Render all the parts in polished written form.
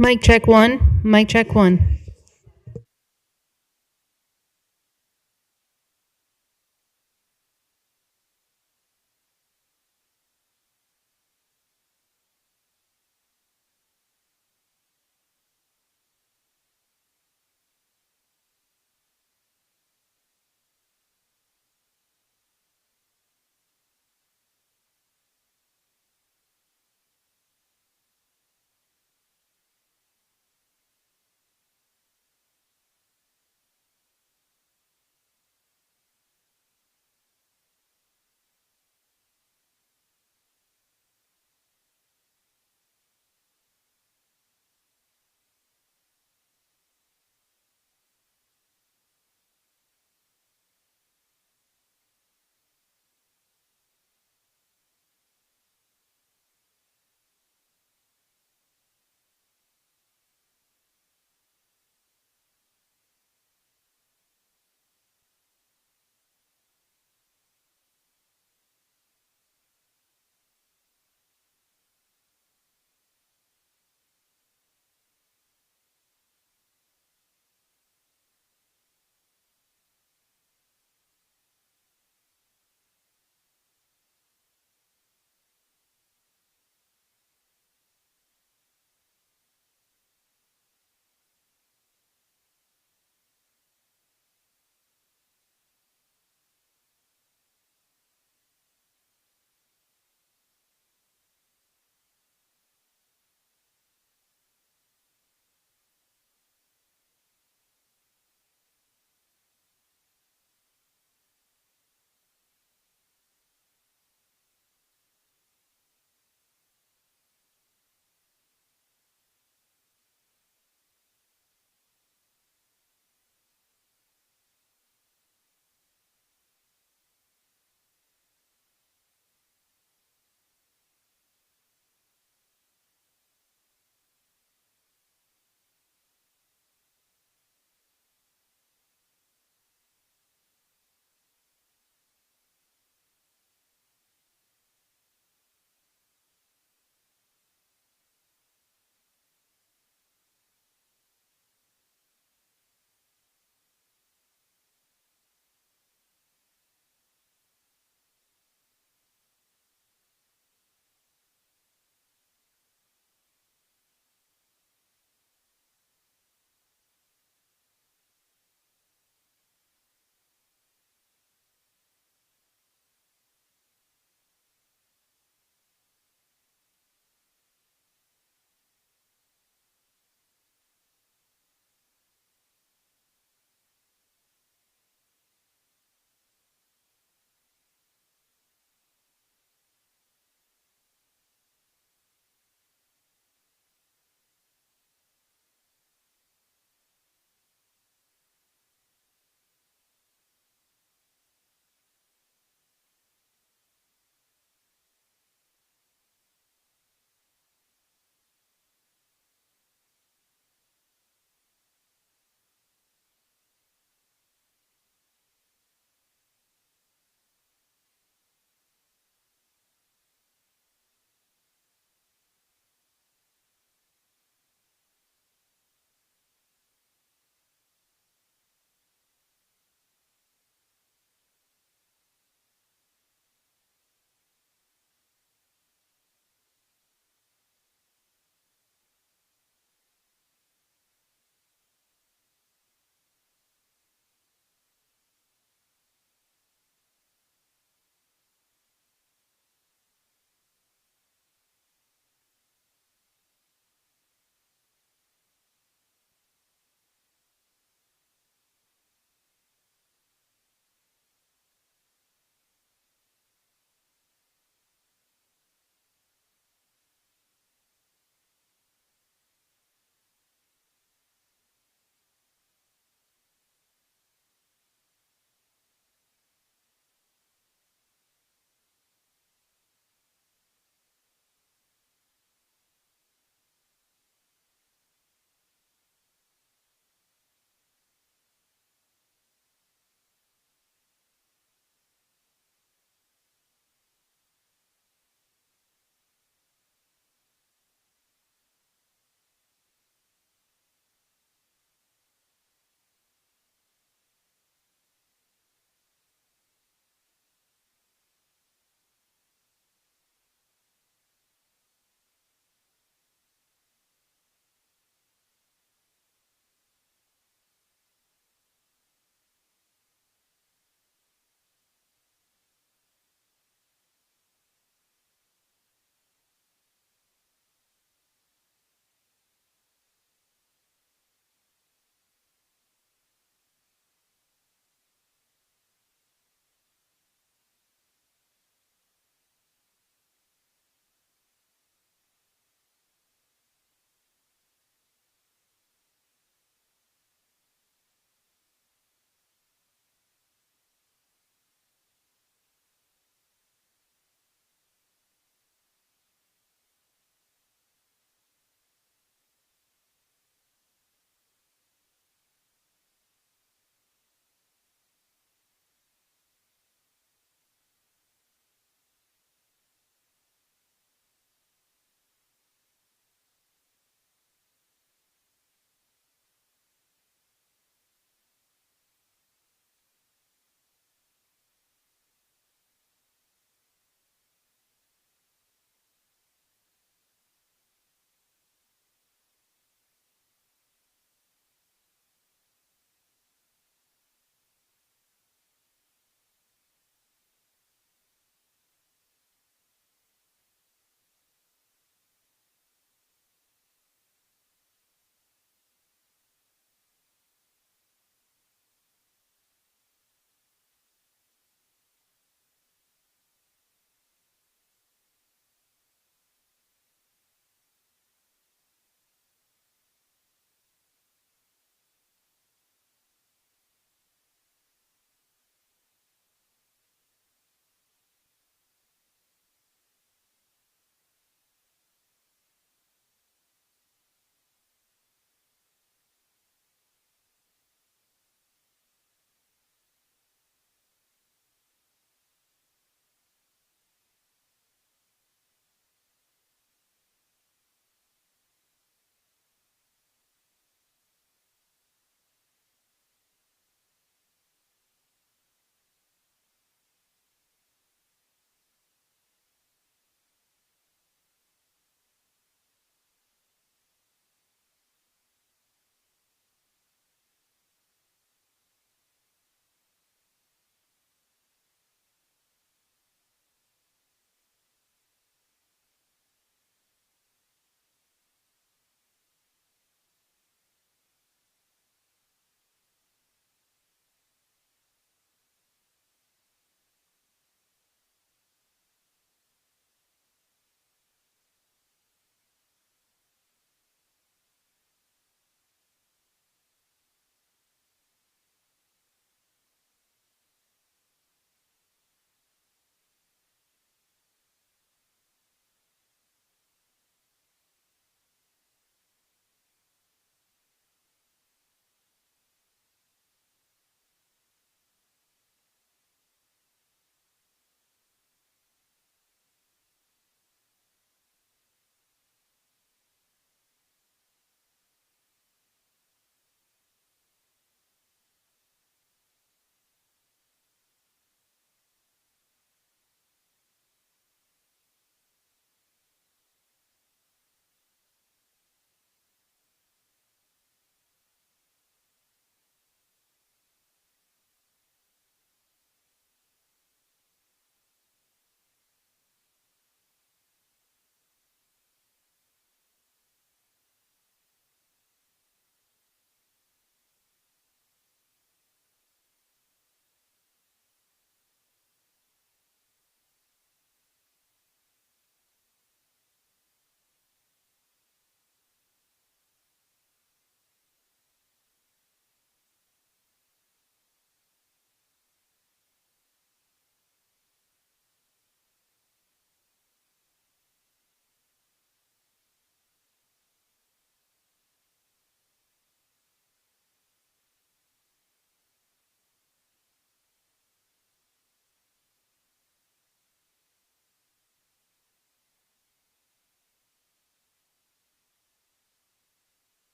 Mic check one. Mic check one.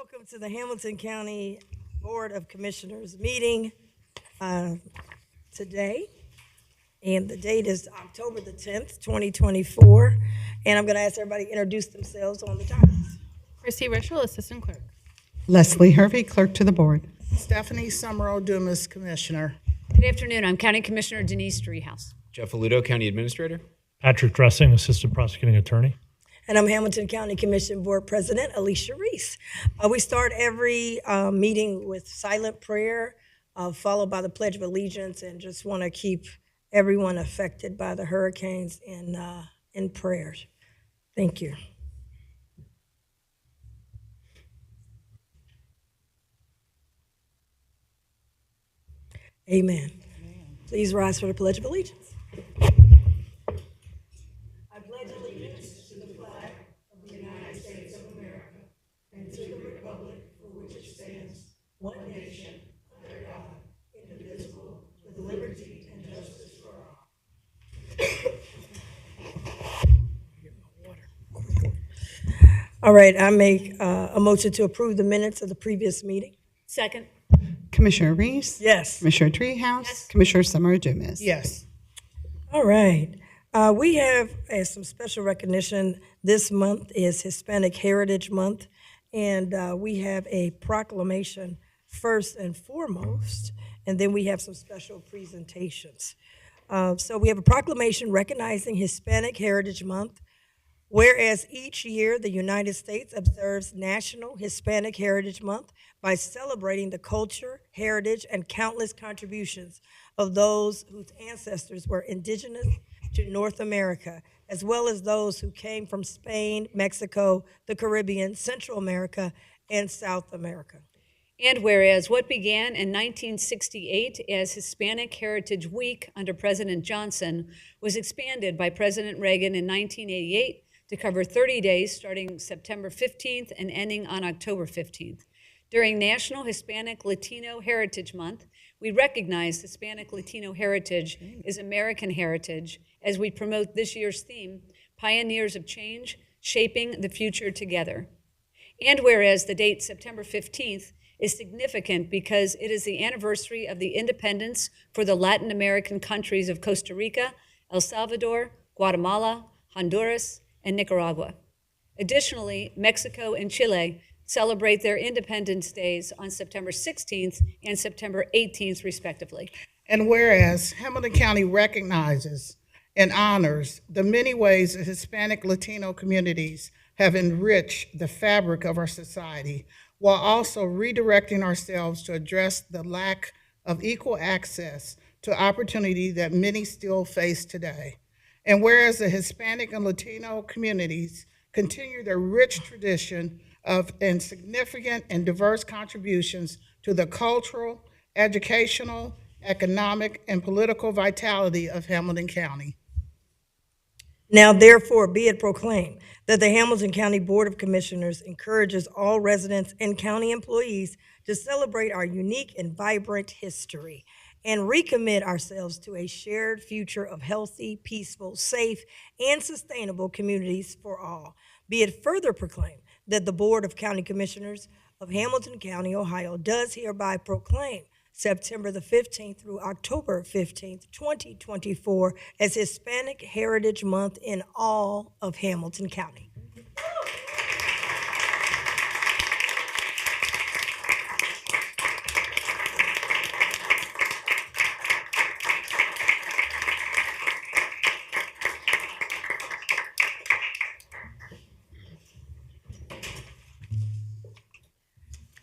Welcome to the Hamilton County Board of Commissioners meeting today. And the date is October the 10th, 2024. And I'm going to ask everybody to introduce themselves on the titles. Christy Rischel, Assistant Clerk. Leslie Hervey, Clerk to the Board. Stephanie Summerall Dumas, Commissioner. Good afternoon. I'm County Commissioner Denise Driehaus. Jeff Aludo, County Administrator. Patrick Dressing, Assistant Prosecuting Attorney. And I'm Hamilton County Commission Board President Alicia Reese. We start every meeting with silent prayer, followed by the Pledge of Allegiance, and just want to keep everyone affected by the hurricanes in prayers. Thank you. Amen. Please rise for the Pledge of Allegiance. I pledge allegiance to the flag of the United States of America and to the republic for which it stands, one nation, under God, indivisible, with liberty and justice for all. All right, I make a motion to approve the minutes of the previous meeting. Second. Commissioner Reese? Yes. Commissioner Driehaus? Commissioner Summer Dumas? Yes. All right. We have some special recognition. This month is Hispanic Heritage Month, and we have a proclamation first and foremost, and then we have some special presentations. So we have a proclamation recognizing Hispanic Heritage Month. Whereas each year the United States observes National Hispanic Heritage Month by celebrating the culture, heritage, and countless contributions of those whose ancestors were indigenous to North America, as well as those who came from Spain, Mexico, the Caribbean, Central America, and South America. And whereas what began in 1968 as Hispanic Heritage Week under President Johnson was expanded by President Reagan in 1988 to cover 30 days starting September 15th and ending on October 15th. During National Hispanic Latino Heritage Month, we recognize Hispanic Latino heritage is American heritage as we promote this year's theme, Pioneers of Change, Shaping the Future Together. And whereas the date September 15th is significant because it is the anniversary of the independence for the Latin American countries of Costa Rica, El Salvador, Guatemala, Honduras, and Nicaragua. Additionally, Mexico and Chile celebrate their Independence Days on September 16th and September 18th, respectively. And whereas Hamilton County recognizes and honors the many ways that Hispanic Latino communities have enriched the fabric of our society, while also redirecting ourselves to address the lack of equal access to opportunity that many still face today. And whereas the Hispanic and Latino communities continue their rich tradition of and significant and diverse contributions to the cultural, educational, economic, and political vitality of Hamilton County. Now, therefore, be it proclaimed that the Hamilton County Board of Commissioners encourages all residents and county employees to celebrate our unique and vibrant history and recommit ourselves to a shared future of healthy, peaceful, safe, and sustainable communities for all. Be it further proclaimed that the Board of County Commissioners of Hamilton County, Ohio, does hereby proclaim September the 15th through October 15th, 2024 as Hispanic Heritage Month in all of Hamilton County.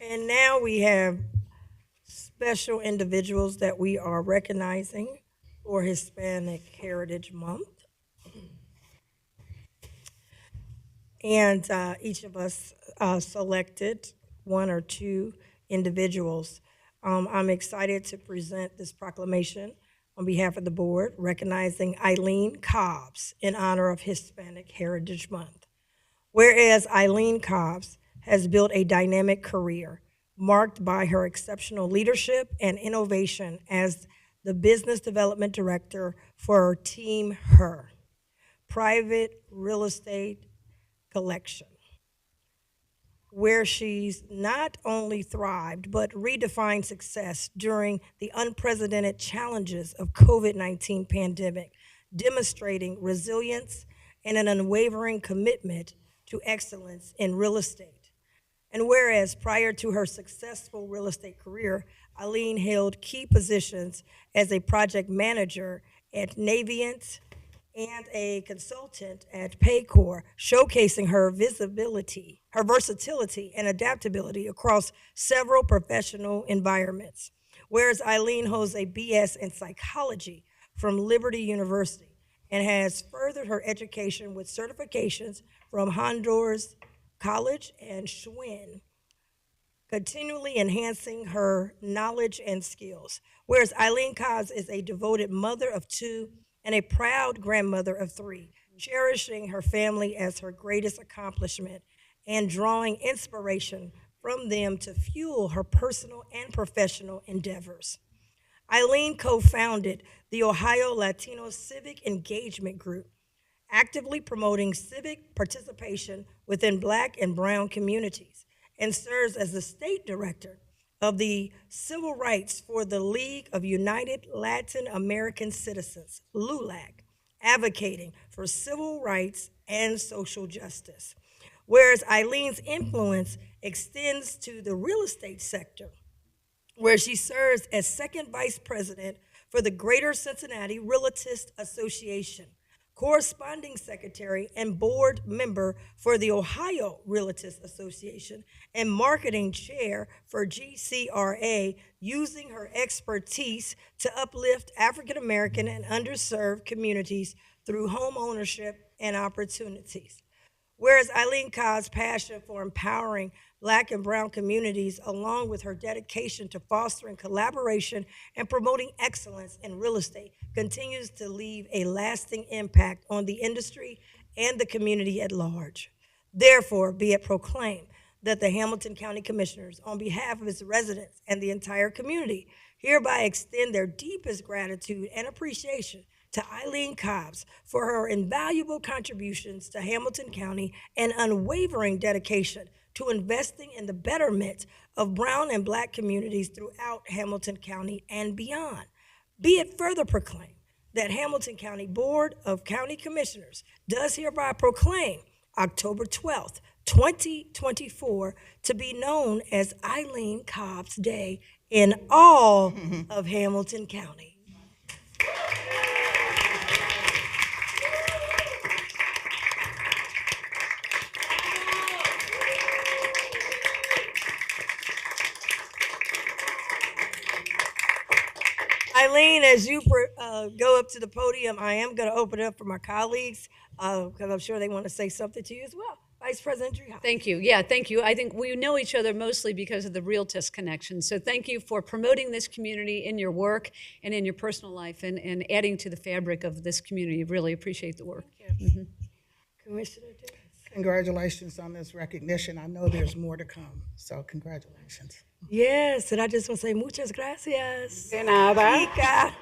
And now we have special individuals that we are recognizing for Hispanic Heritage Month. And each of us selected one or two individuals. I'm excited to present this proclamation on behalf of the board, recognizing Eileen Cobbs in honor of Hispanic Heritage Month. Whereas Eileen Cobbs has built a dynamic career marked by her exceptional leadership and innovation as the Business Development Director for Team Her, private real estate collection. where she's not only thrived, but redefined success during the unprecedented challenges of COVID-19 pandemic, demonstrating resilience and an unwavering commitment to excellence in real estate. And whereas prior to her successful real estate career, Eileen held key positions as a project manager at Navient and a consultant at Paycor, showcasing her visibility, her versatility, and adaptability across several professional environments. Whereas Eileen holds a BS in psychology from Liberty University and has furthered her education with certifications from Honduras College and Schwinn, continually enhancing her knowledge and skills. Whereas Eileen Cobbs is a devoted mother of two and a proud grandmother of three, cherishing her family as her greatest accomplishment and drawing inspiration from them to fuel her personal and professional endeavors. Eileen co founded the Ohio Latino Civic Engagement Group, actively promoting civic participation within Black and Brown communities, and serves as the state director of the Civil Rights for the League of United Latin American Citizens, LULAC, advocating for civil rights and social justice. Whereas Eileen's influence extends to the real estate sector, where she serves as second vice president for the Greater Cincinnati Realtist Association, corresponding secretary and board member for the Ohio Realtist Association, and marketing chair for GCRA, using her expertise to uplift African American and underserved communities through home ownership and opportunities. Whereas Eileen Cobb's passion for empowering Black and Brown communities, along with her dedication to fostering collaboration and promoting excellence in real estate, continues to leave a lasting impact on the industry and the community at large. Therefore, be it proclaimed that the Hamilton County Commissioners, on behalf of its residents and the entire community, hereby extend their deepest gratitude and appreciation to Eileen Cobbs for her invaluable contributions to Hamilton County and unwavering dedication to investing in the betterment of Brown and Black communities throughout Hamilton County and beyond. Be it further proclaimed that Hamilton County Board of County Commissioners does hereby proclaim October 12th, 2024 to be known as Eileen Cobbs Day in all of Hamilton County. Eileen, as you go up to the podium, I am going to open it up for my colleagues because I'm sure they want to say something to you as well. Vice President Driehaus. Thank you. Yeah, thank you. I think we know each other mostly because of the Realtist connection. So thank you for promoting this community in your work and in your personal life and adding to the fabric of this community. Really appreciate the work. Commissioner Davis. Congratulations on this recognition. I know there's more to come, so congratulations. Yes, and I just want to say muchas gracias. De nada. Chica.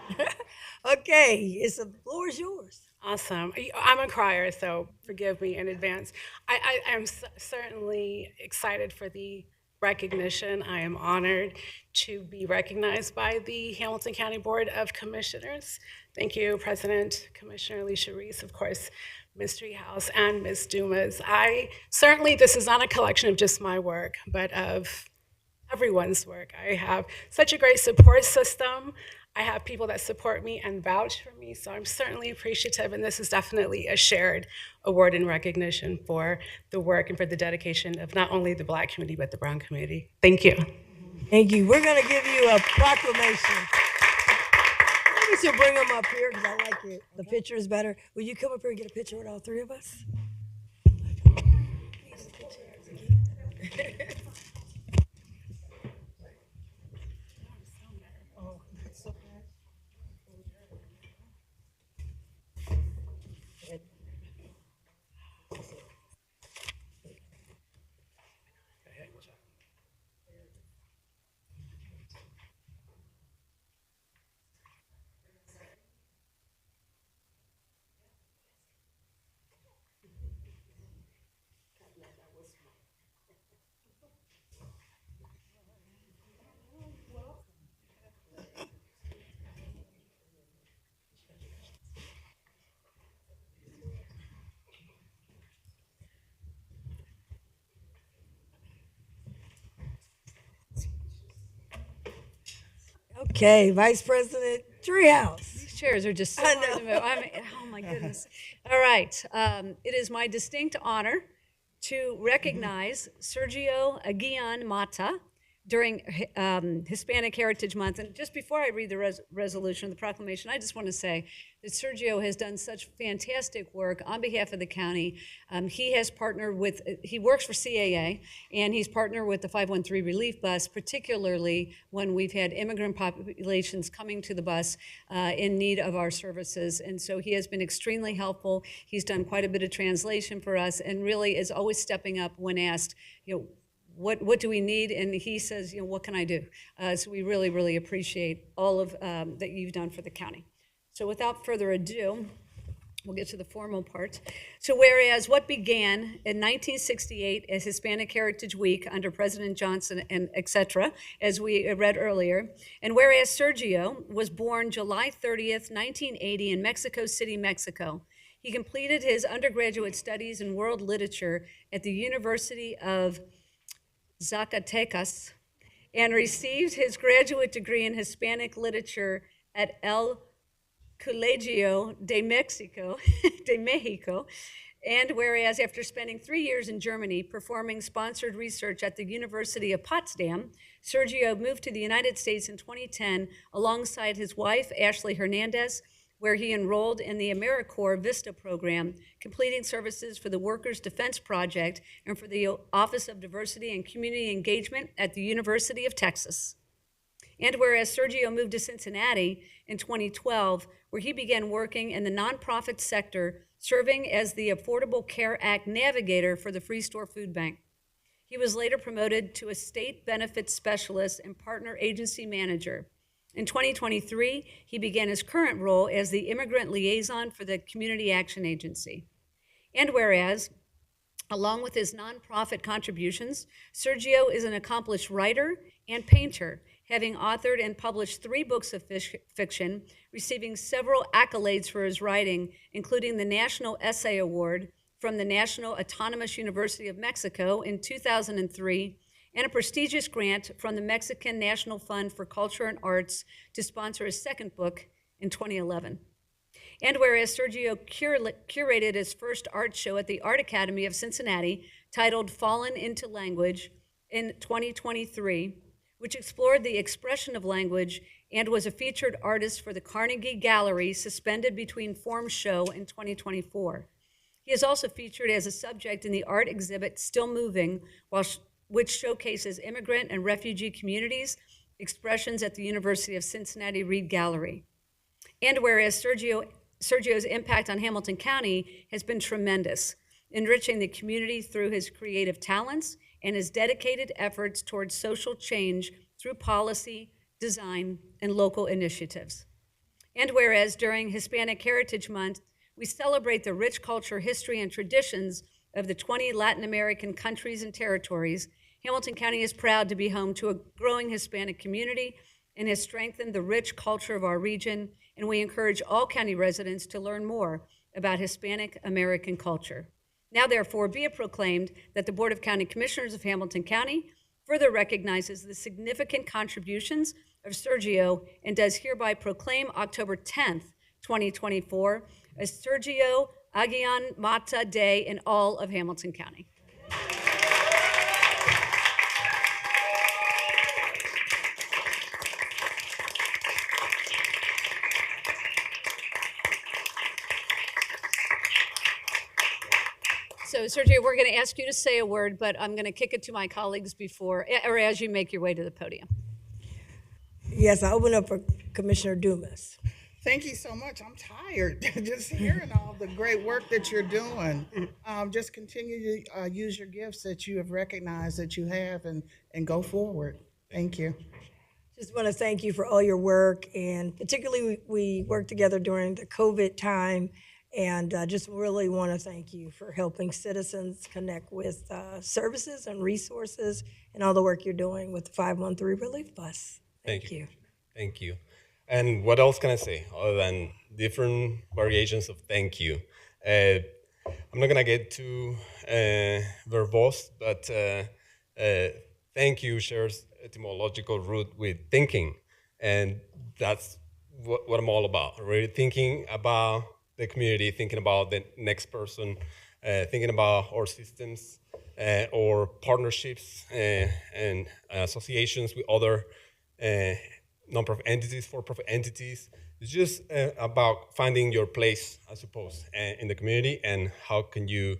Okay, the floor is yours. Awesome. I'm a crier, so forgive me in advance. I am certainly excited for the recognition. I am honored to be recognized by the Hamilton County Board of Commissioners. Thank you, President, Commissioner Alicia Reese, of course, Ms. Driehaus, and Ms. Dumas. This is not a collection of just my work, but of everyone's work. I have such a great support system. I have people that support me and vouch for me, so I'm certainly appreciative, and this is definitely a shared award and recognition for the work and for the dedication of not only the Black community, but the Brown community. Thank you. Thank you. We're going to give you a proclamation. Maybe we should bring them up here because I like it. The picture is better. Will you come up here and get a picture with all three of us? Okay, Vice President Treehouse. These chairs are just so I hard to know. move. Oh my goodness. All right. It is my distinct honor to recognize Sergio Aguian Mata during Hispanic Heritage Month. And just before I read the resolution, the proclamation, I just want to say that Sergio has done such fantastic work on behalf of the county. He has partnered with, he works for CAA, and he's partnered with the 513 Relief Bus, particularly when we've had immigrant populations coming to the bus in need of our services. And so he has been extremely helpful. He's done quite a bit of translation for us, and really is always stepping up when asked, what do we need? And he says, what can I do? So we really, really appreciate all of that you've done for the county. So without further ado, we'll get to the formal part. So whereas what began in 1968 as Hispanic Heritage Week under President Johnson and et cetera, as we read earlier, and whereas Sergio was born July 30th, 1980 in Mexico City, Mexico, he completed his undergraduate studies in world literature at the University of Zacatecas and received his graduate degree in Hispanic literature at El Colegio de Mexico, and whereas after spending 3 years in Germany performing sponsored research at the University of Potsdam, Sergio moved to the United States in 2010 alongside his wife, Ashley Hernandez, where he enrolled in the AmeriCorps VISTA program, completing services for the Workers' Defense Project and for the Office of Diversity and Community Engagement at the University of Texas. And whereas Sergio moved to Cincinnati in 2012, where he began working in the nonprofit sector, serving as the Affordable Care Act navigator for the Free Store Food Bank. He was later promoted to a state benefits specialist and partner agency manager. In 2023, he began his current role as the immigrant liaison for the Community Action Agency. And whereas, along with his nonprofit contributions, Sergio is an accomplished writer and painter, having authored and published 3 books of fiction, receiving several accolades for his writing, including the National Essay Award from the National Autonomous University of Mexico in 2003, and a prestigious grant from the Mexican National Fund for Culture and Arts to sponsor his second book in 2011. And whereas Sergio curated his first art show at the Art Academy of Cincinnati, titled Fallen into Language, in 2023, which explored the expression of language and was a featured artist for the Carnegie Gallery Suspended Between Forms show in 2024. He is also featured as a subject in the art exhibit Still Moving, which showcases immigrant and refugee communities, expressions at the University of Cincinnati Reed Gallery. And whereas Sergio's impact on Hamilton County has been tremendous, enriching the community through his creative talents and his dedicated efforts towards social change through policy, design, and local initiatives. And whereas during Hispanic Heritage Month, we celebrate the rich culture, history, and traditions of the 20 Latin American countries and territories, Hamilton County is proud to be home to a growing Hispanic community and has strengthened the rich culture of our region, and we encourage all county residents to learn more about Hispanic American culture. Now, therefore, be it proclaimed that the Board of County Commissioners of Hamilton County further recognizes the significant contributions of Sergio and does hereby proclaim October 10th, 2024, as Sergio Aguian Mata Day in all of Hamilton County. So, Sergio, we're going to ask you to say a word, but I'm going to kick it to my colleagues before, or as you make your way to the podium. Yes, I open up for Commissioner Dumas. Thank you so much. I'm tired just hearing all the great work that you're doing. Just continue to use your gifts that you have recognized that you have and go forward. Thank you. Just want to thank you for all your work, and particularly we worked together during the COVID time, and just really want to thank you for helping citizens connect with services and resources and all the work you're doing with the 513 Relief Bus. Thank you. Thank you. And what else can I say other than different variations of thank you? I'm not gonna get too verbose, but thank you shares etymological root with thinking. And that's what I'm all about, really thinking about the community, thinking about the next person, thinking about our systems or partnerships and associations with other non-profit entities, for-profit entities. It's just about finding your place, I suppose, in the community, and how can you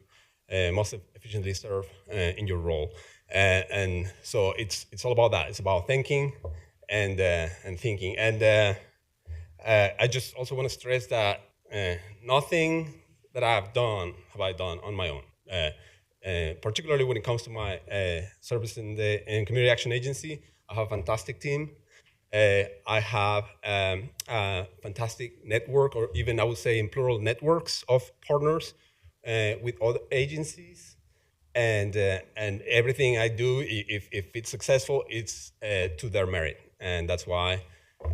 most efficiently serve in your role. And so it's all about that. It's about thinking and thinking. And I just also want to stress that nothing that have I done on my own. Particularly when it comes to my service in the Community Action Agency, I have a fantastic team. I have a fantastic network, or even I would say in plural, networks of partners with other agencies. And everything I do, if it's successful, it's to their merit. And that's why,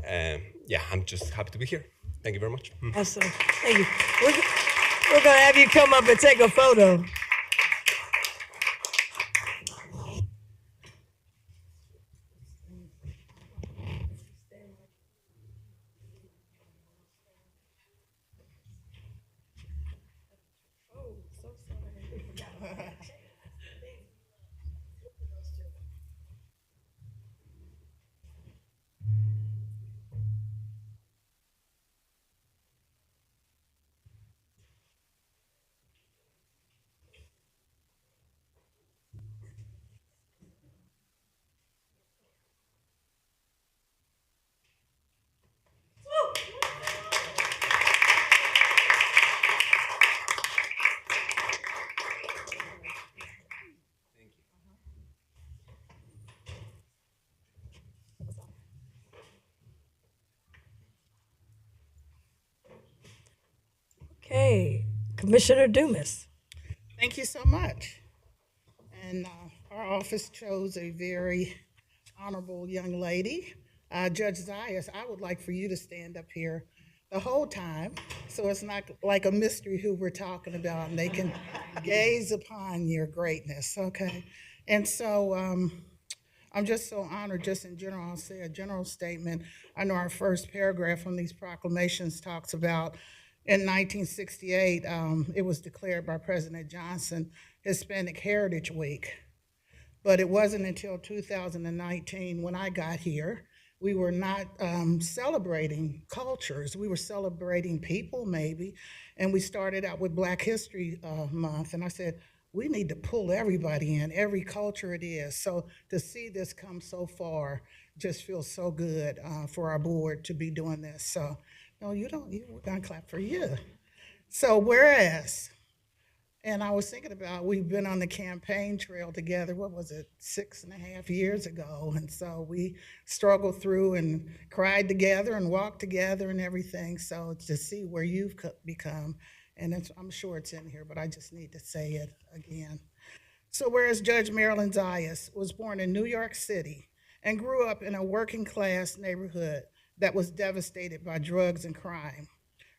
I'm just happy to be here. Thank you very much. Awesome. Thank you. We're going to have you come up and take a photo. Okay, Commissioner Dumas. Thank you so much. And our office chose a very honorable young lady. Judge Zayas, I would like for you to stand up here the whole time, so it's not like a mystery who we're talking about, and they can gaze upon your greatness, okay? And so I'm just so honored, just in general, I'll say a general statement. I know our first paragraph from these proclamations talks about in 1968, it was declared by President Johnson Hispanic Heritage Week. But it wasn't until 2019 when I got here, we were not celebrating cultures. We were celebrating people, maybe. And we started out with Black History Month. And I said, we need to pull everybody in, every culture it is. So to see this come so far just feels so good for our board to be doing this. So, no, we're gonna clap for you. So whereas, and I was thinking about, we've been on the campaign trail together, what was it, 6.5 years ago. And so we struggled through and cried together and walked together and everything. So to see where you've become, and I'm sure it's in here, but I just need to say it again. So whereas Judge Marilyn Zayas was born in New York City and grew up in a working class neighborhood that was devastated by drugs and crime.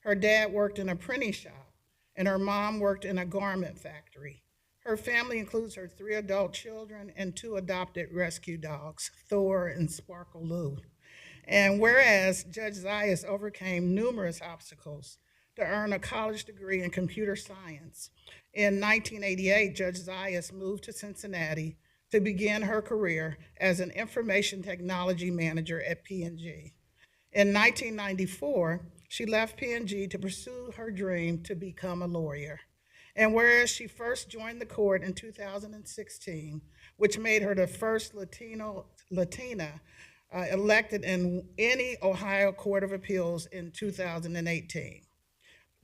Her dad worked in a printing shop, and her mom worked in a garment factory. Her family includes her 3 adult children and 2 adopted rescue dogs, Thor and Sparkle Lou. And whereas Judge Zayas overcame numerous obstacles to earn a college degree in computer science, in 1988, Judge Zayas moved to Cincinnati to begin her career as an information technology manager at P&G. In 1994, she left P&G to pursue her dream to become a lawyer. And whereas she first joined the court in 2016, which made her the first Latina elected in any Ohio Court of Appeals in 2018.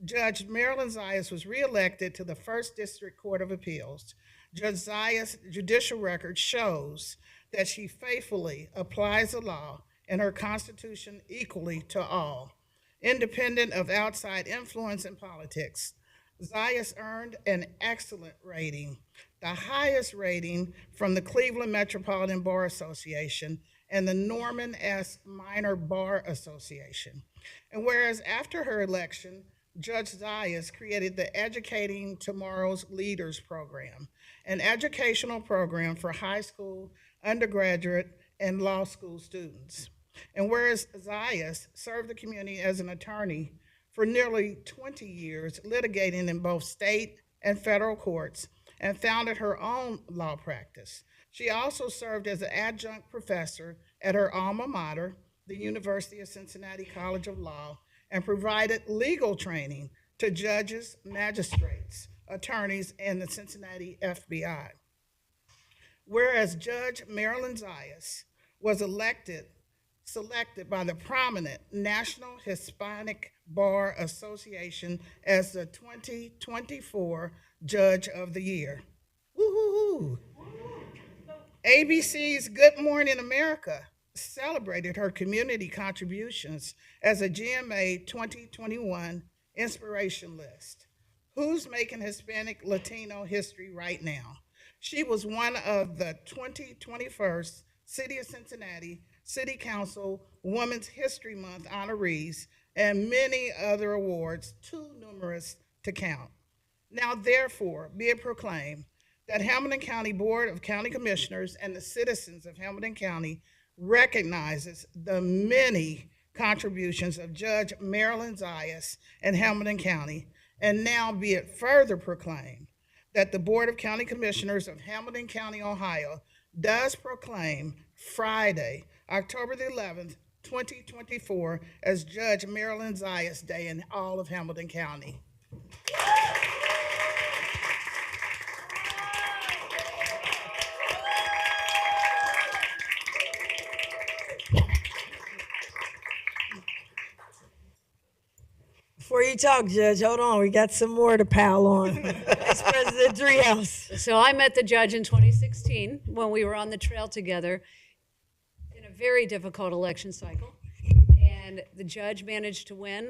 Judge Marilyn Zayas was reelected to the First District Court of Appeals. Judge Zayas' judicial record shows that she faithfully applies the law and her Constitution equally to all, independent of outside influence in politics. Zayas earned an excellent rating, the highest rating from the Cleveland Metropolitan Bar Association and the Norman S. Minor Bar Association. And whereas after her election, Judge Zayas created the Educating Tomorrow's Leaders program, an educational program for high school, undergraduate, and law school students. And whereas Zayas served the community as an attorney for nearly 20 years, litigating in both state and federal courts, and founded her own law practice. She also served as an adjunct professor at her alma mater, the University of Cincinnati College of Law, and provided legal training to judges, magistrates, attorneys, and the Cincinnati FBI. Whereas Judge Marilyn Zayas was selected by the prominent National Hispanic Bar Association as the 2024 Judge of the Year. Woo-hoo-hoo. ABC's Good Morning America celebrated her community contributions as a GMA 2021 Inspiration List. Who's making Hispanic Latino history right now? She was one of the 2021 City of Cincinnati City Council Women's History Month honorees and many other awards, too numerous to count. Now therefore be it proclaimed that Hamilton County Board of County Commissioners and the citizens of Hamilton County recognizes the many contributions of Judge Marilyn Zayas and Hamilton County, and now be it further proclaimed that the Board of County Commissioners of Hamilton County, Ohio, does proclaim Friday, October the 11th, 2024, as Judge Marilyn Zayas Day in all of Hamilton County. Before you talk, Judge, hold on. We got some more to pile on. Vice President Driehaus. So I met the judge in 2016 when we were on the trail together in a very difficult election cycle. And the judge managed to win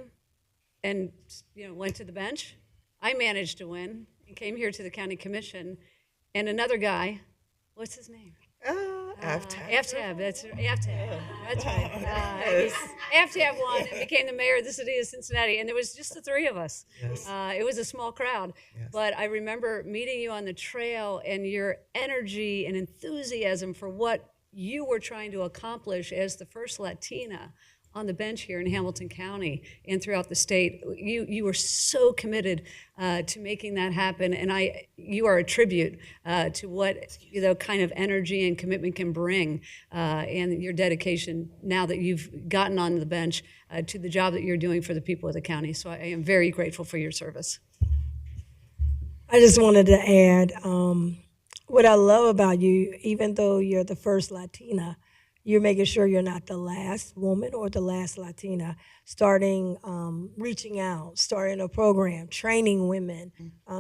and went to the bench. I managed to win and came here to the county commission. And another guy, what's his name? Aftab, that's right. Aftab won and became the mayor of the city of Cincinnati, and there was just the three of us. Yes. It was a small crowd, Yes. but I remember meeting you on the trail and your energy and enthusiasm for what you were trying to accomplish as the first Latina on the bench here in Hamilton County and throughout the state. You were so committed to making that happen, and you are a tribute to what kind of energy and commitment can bring, and your dedication now that you've gotten on the bench to the job that you're doing for the people of the county. So I am very grateful for your service. I just wanted to add what I love about you, even though you're the first Latina, you're making sure you're not the last woman or the last Latina, starting, reaching out, starting a program, training women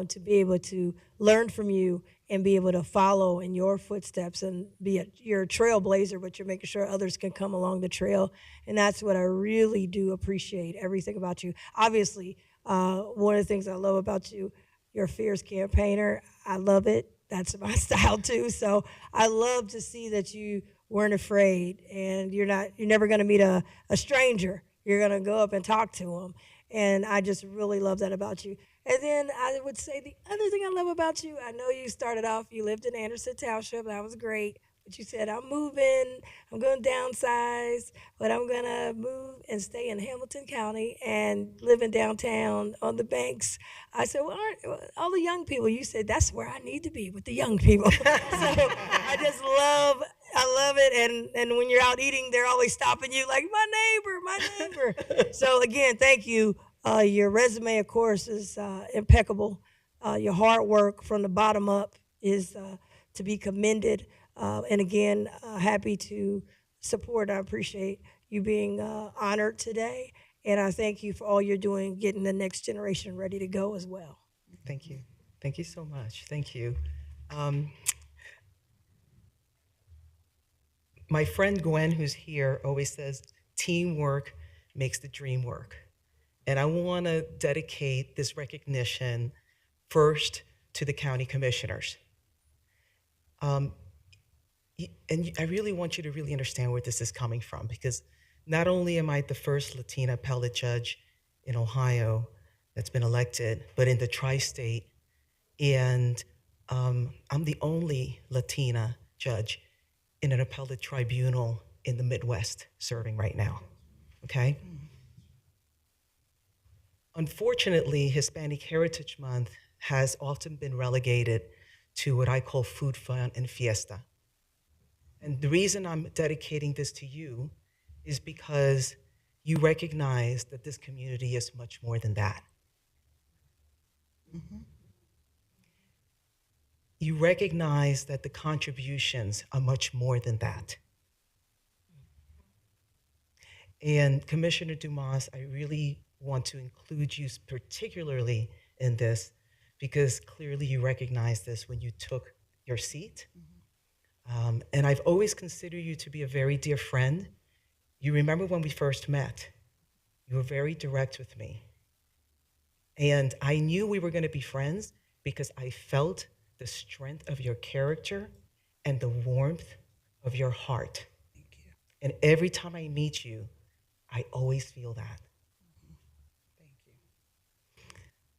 to be able to learn from you and be able to follow in your footsteps and you're a trailblazer, but you're making sure others can come along the trail. And that's what I really do appreciate, everything about you. Obviously, one of the things I love about you, you're a fierce campaigner. I love it. That's my style too. So I love to see that you weren't afraid, and you're never going to meet a stranger. You're going to go up and talk to them, and I just really love that about you. And then I would say the other thing I love about you, I know you started off, you lived in Anderson Township, that was great, but you said, I'm moving, I'm going to downsize, but I'm going to move and stay in Hamilton County and live in downtown on the banks. I said, well, aren't all the young people? You said, that's where I need to be, with the young people. So I just love it, and when you're out eating, they're always stopping you like, my neighbor. So again, thank you. Your resume, of course, is impeccable. Your hard work from the bottom up is to be commended. And again, happy to support. I appreciate you being honored today, and I thank you for all you're doing, getting the next generation ready to go as well. Thank you. Thank you so much. Thank you. My friend Gwen, who's here, always says, teamwork makes the dream work. And I want to dedicate this recognition first to the county commissioners. And I really want you to really understand where this is coming from, because not only am I the first Latina appellate judge in Ohio that's been elected, but in the tri-state, and I'm the only Latina judge in an appellate tribunal in the Midwest serving right now, okay? Unfortunately, Hispanic Heritage Month has often been relegated to what I call food, fun, and fiesta. And the reason I'm dedicating this to you is because you recognize that this community is much more than that. You recognize that the contributions are much more than that. And Commissioner Dumas, I really want to include you particularly in this because clearly you recognized this when you took your seat. And I've always considered you to be a very dear friend. You remember when we first met, you were very direct with me. And I knew we were going to be friends because I felt the strength of your character and the warmth of your heart. Thank you. And every time I meet you, I always feel that. Thank you.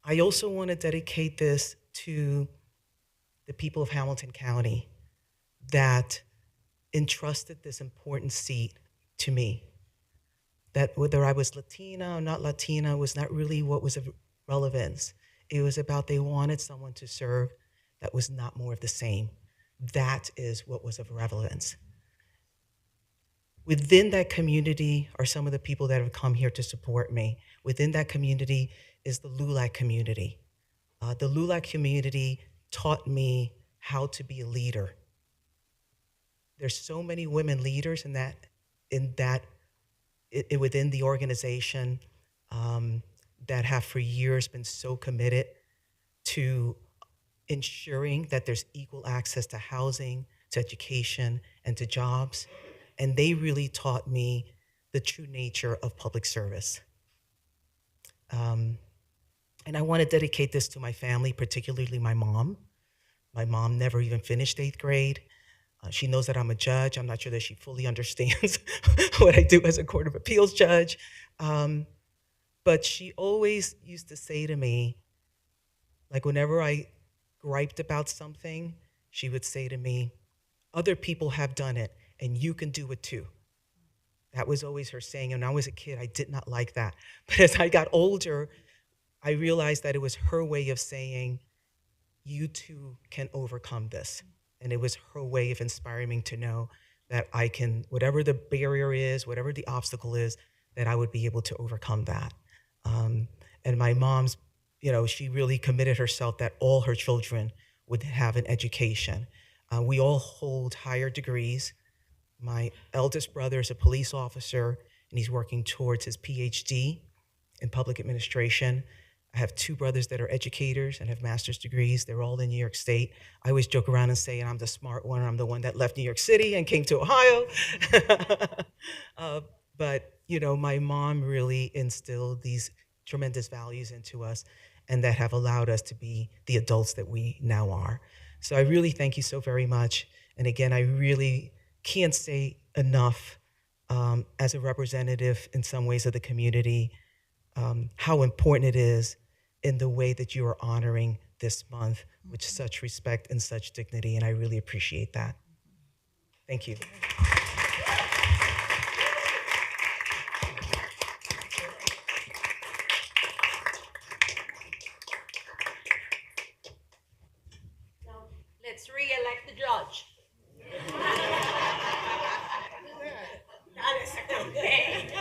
I also want to dedicate this to the people of Hamilton County that entrusted this important seat to me. That whether I was Latina or not Latina was not really what was of relevance. It was about they wanted someone to serve that was not more of the same. That is what was of relevance. Within that community are some of the people that have come here to support me. Within that community is the LULAC community. The LULAC community taught me how to be a leader. There's so many women leaders within the organization that have for years been so committed to ensuring that there's equal access to housing, to education, and to jobs. And they really taught me the true nature of public service. And I want to dedicate this to my family, particularly my mom. My mom never even finished 8th grade. She knows that I'm a judge. I'm not sure that she fully understands what I do as a Court of Appeals judge. But she always used to say to me, like whenever I griped about something, she would say to me, other people have done it and you can do it too. That was always her saying. And when I was a kid, I did not like that. But as I got older, I realized that it was her way of saying, you too can overcome this. And it was her way of inspiring me to know that I can, whatever the barrier is, whatever the obstacle is, that I would be able to overcome that. And my mom's, she really committed herself that all her children would have an education. We all hold higher degrees. My eldest brother is a police officer, and he's working towards his PhD in public administration. I have 2 brothers that are educators and have master's degrees. They're all in New York State. I always joke around and say I'm the smart one. I'm the one that left New York City and came to Ohio. But, my mom really instilled these tremendous values into us and that have allowed us to be the adults that we now are. So I really thank you so very much. And again, I really can't say enough as a representative in some ways of the community, how important it is in the way that you are honoring this month with such respect and such dignity, and I really appreciate that. Thank you. Now, let's re-elect the judge. That is a good thing. I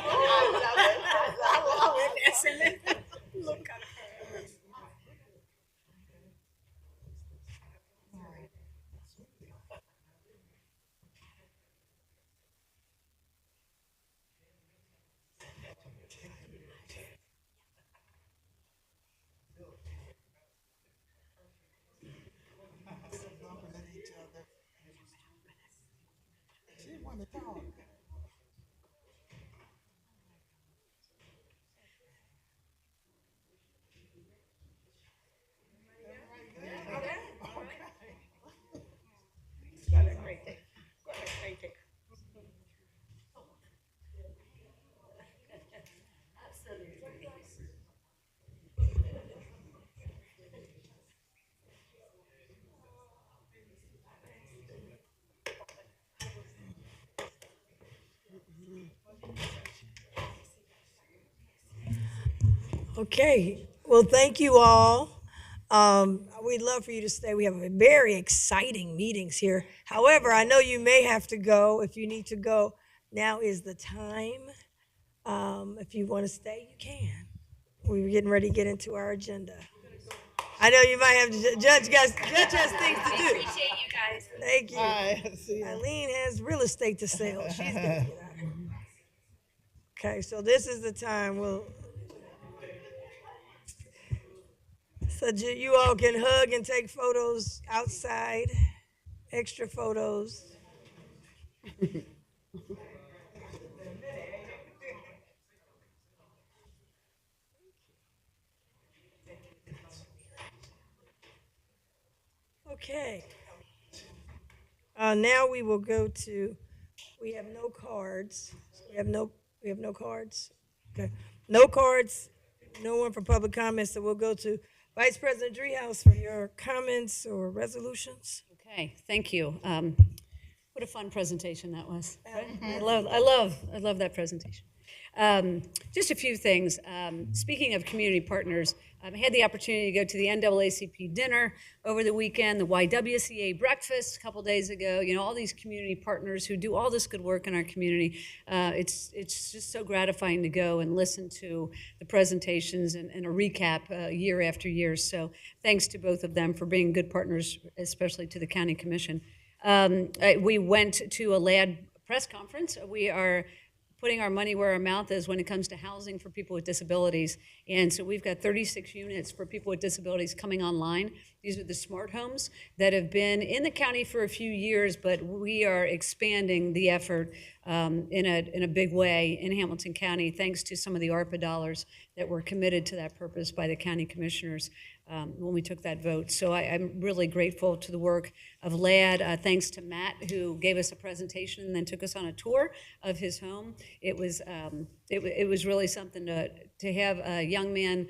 love it. Isn't it? Look at her. Okay, well, thank you all. We'd love for you to stay. We have very exciting meetings here. However, I know you may have to go. If you need to go, now is the time. If you want to stay, you can. We're getting ready to get into our agenda. I know you might have to, Judge has things to do. Appreciate you guys. Thank you. Bye. See ya. Eileen has real estate to sell. She's gonna get out. Okay, so this is the time so you all can hug and take photos outside, extra photos. Okay. Now we will go to, we have no cards. We have no cards. Okay. No cards, no one for public comments, so we'll go to Vice President Driehaus for your comments or resolutions. Okay, thank you. What a fun presentation that was. I love that presentation. Just a few things. Speaking of community partners, I had the opportunity to go to the NAACP dinner over the weekend, the YWCA breakfast a couple days ago. You know, all these community partners who do all this good work in our community. It's just so gratifying to go and listen to the presentations and a recap year after year. So thanks to both of them for being good partners, especially to the County Commission. We went to a LAD press conference. We are putting our money where our mouth is when it comes to housing for people with disabilities. And so we've got 36 units for people with disabilities coming online. These are the smart homes that have been in the county for a few years, but we are expanding the effort in a big way in Hamilton County, thanks to some of the ARPA dollars that were committed to that purpose by the county commissioners when we took that vote. So I'm really grateful to the work of LAD. Thanks to Matt, who gave us a presentation and then took us on a tour of his home. It was really something to have a young man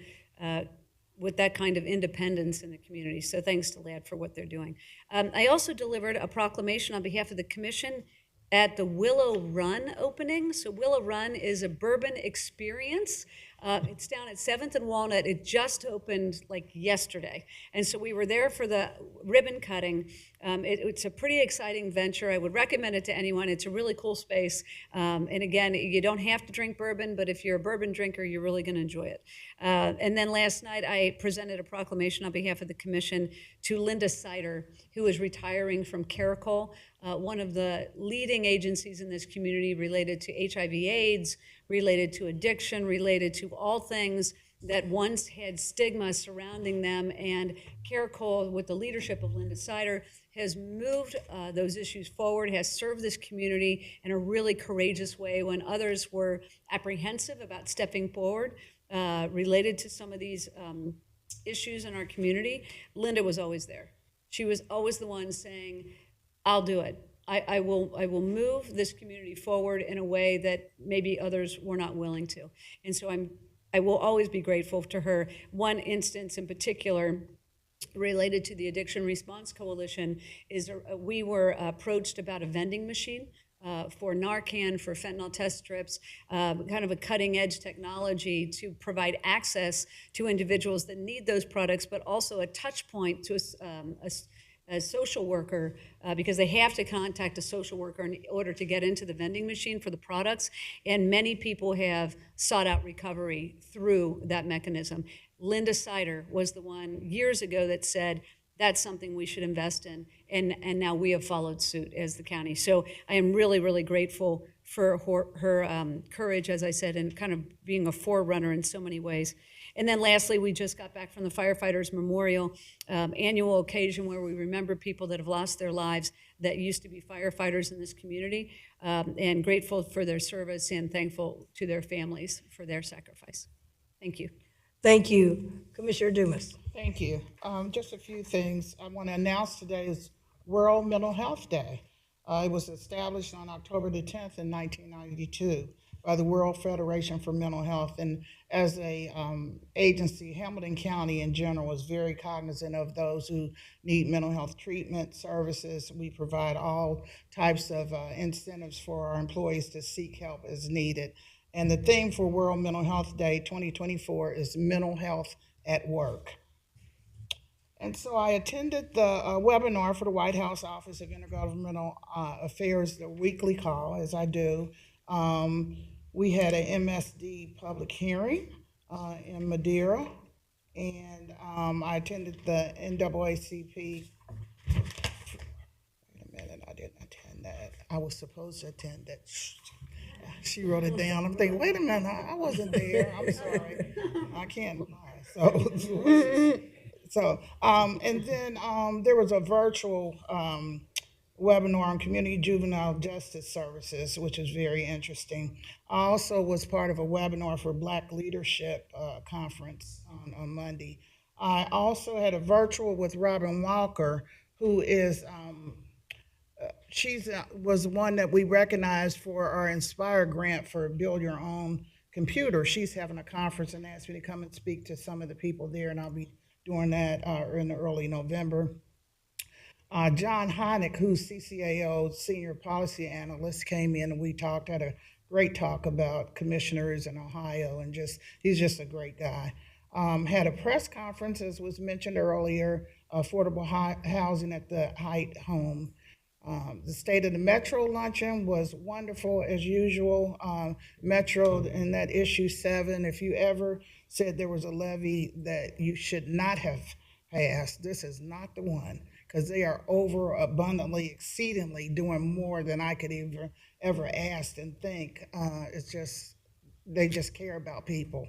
with that kind of independence in the community. So thanks to LAD for what they're doing. I also delivered a proclamation on behalf of the commission at the Willow Run opening. So Willow Run is a bourbon experience. It's down at 7th and Walnut. It just opened like yesterday. And so we were there for the ribbon cutting. It's a pretty exciting venture. I would recommend it to anyone. It's a really cool space. And again, you don't have to drink bourbon, but if you're a bourbon drinker, you're really gonna enjoy it. And then last night, I presented a proclamation on behalf of the commission to Linda Sider, who is retiring from Caracol, one of the leading agencies in this community related to HIV/AIDS, related to addiction, related to all things that once had stigma surrounding them. And Caracol, with the leadership of Linda Sider, has moved those issues forward, has served this community in a really courageous way when others were apprehensive about stepping forward related to some of these issues in our community. Linda was always there. She was always the one saying, I'll do it. I will move this community forward in a way that maybe others were not willing to. And so I will always be grateful to her. One instance in particular related to the Addiction Response Coalition is we were approached about a vending machine for Narcan, for fentanyl test strips, kind of a cutting edge technology to provide access to individuals that need those products, but also a touch point to a social worker, because they have to contact a social worker in order to get into the vending machine for the products. And many people have sought out recovery through that mechanism. Linda Sider was the one years ago that said, that's something we should invest in. And now we have followed suit as the county. So I am really, really grateful for her courage, as I said, and kind of being a forerunner in so many ways. And then lastly, we just got back from the Firefighters Memorial annual occasion where we remember people that have lost their lives that used to be firefighters in this community, and grateful for their service and thankful to their families for their sacrifice. Thank you. Thank you. Commissioner Dumas. Thank you. Just a few things. I want to announce today is World Mental Health Day. It was established on October the 10th in 1992 by the World Federation for Mental Health. And as a agency, Hamilton County in general is very cognizant of those who need mental health treatment services. We provide all types of incentives for our employees to seek help as needed. And the theme for World Mental Health Day 2024 is Mental Health at Work. And so I attended the webinar for the White House Office of Intergovernmental Affairs, the weekly call, as I do. We had an MSD public hearing in Madeira, and I attended the NAACP. Wait a minute, I didn't attend that. I was supposed to attend that. She wrote it down. I'm thinking, wait a minute, I wasn't there. I'm sorry. I can't lie. And then there was a virtual webinar on community juvenile justice services, which is very interesting. I also was part of a webinar for Black Leadership Conference on Monday. I also had a virtual with Robin Walker, who is, was one that we recognized for our Inspire grant for Build Your Own Computer. She's having a conference and asked me to come and speak to some of the people there, and I'll be doing that in early November. John Hynek, who's CCAO's Senior Policy Analyst, came in and we had a great talk about commissioners in Ohio, and he's just a great guy. Had a press conference, as was mentioned earlier, affordable housing at the Height home. The State of the Metro luncheon was wonderful as usual. Metro in that issue 7, if you ever said there was a levy that you should not have passed, this is not the one, because they are overabundantly, exceedingly doing more than I could ever ask and think. They just care about people.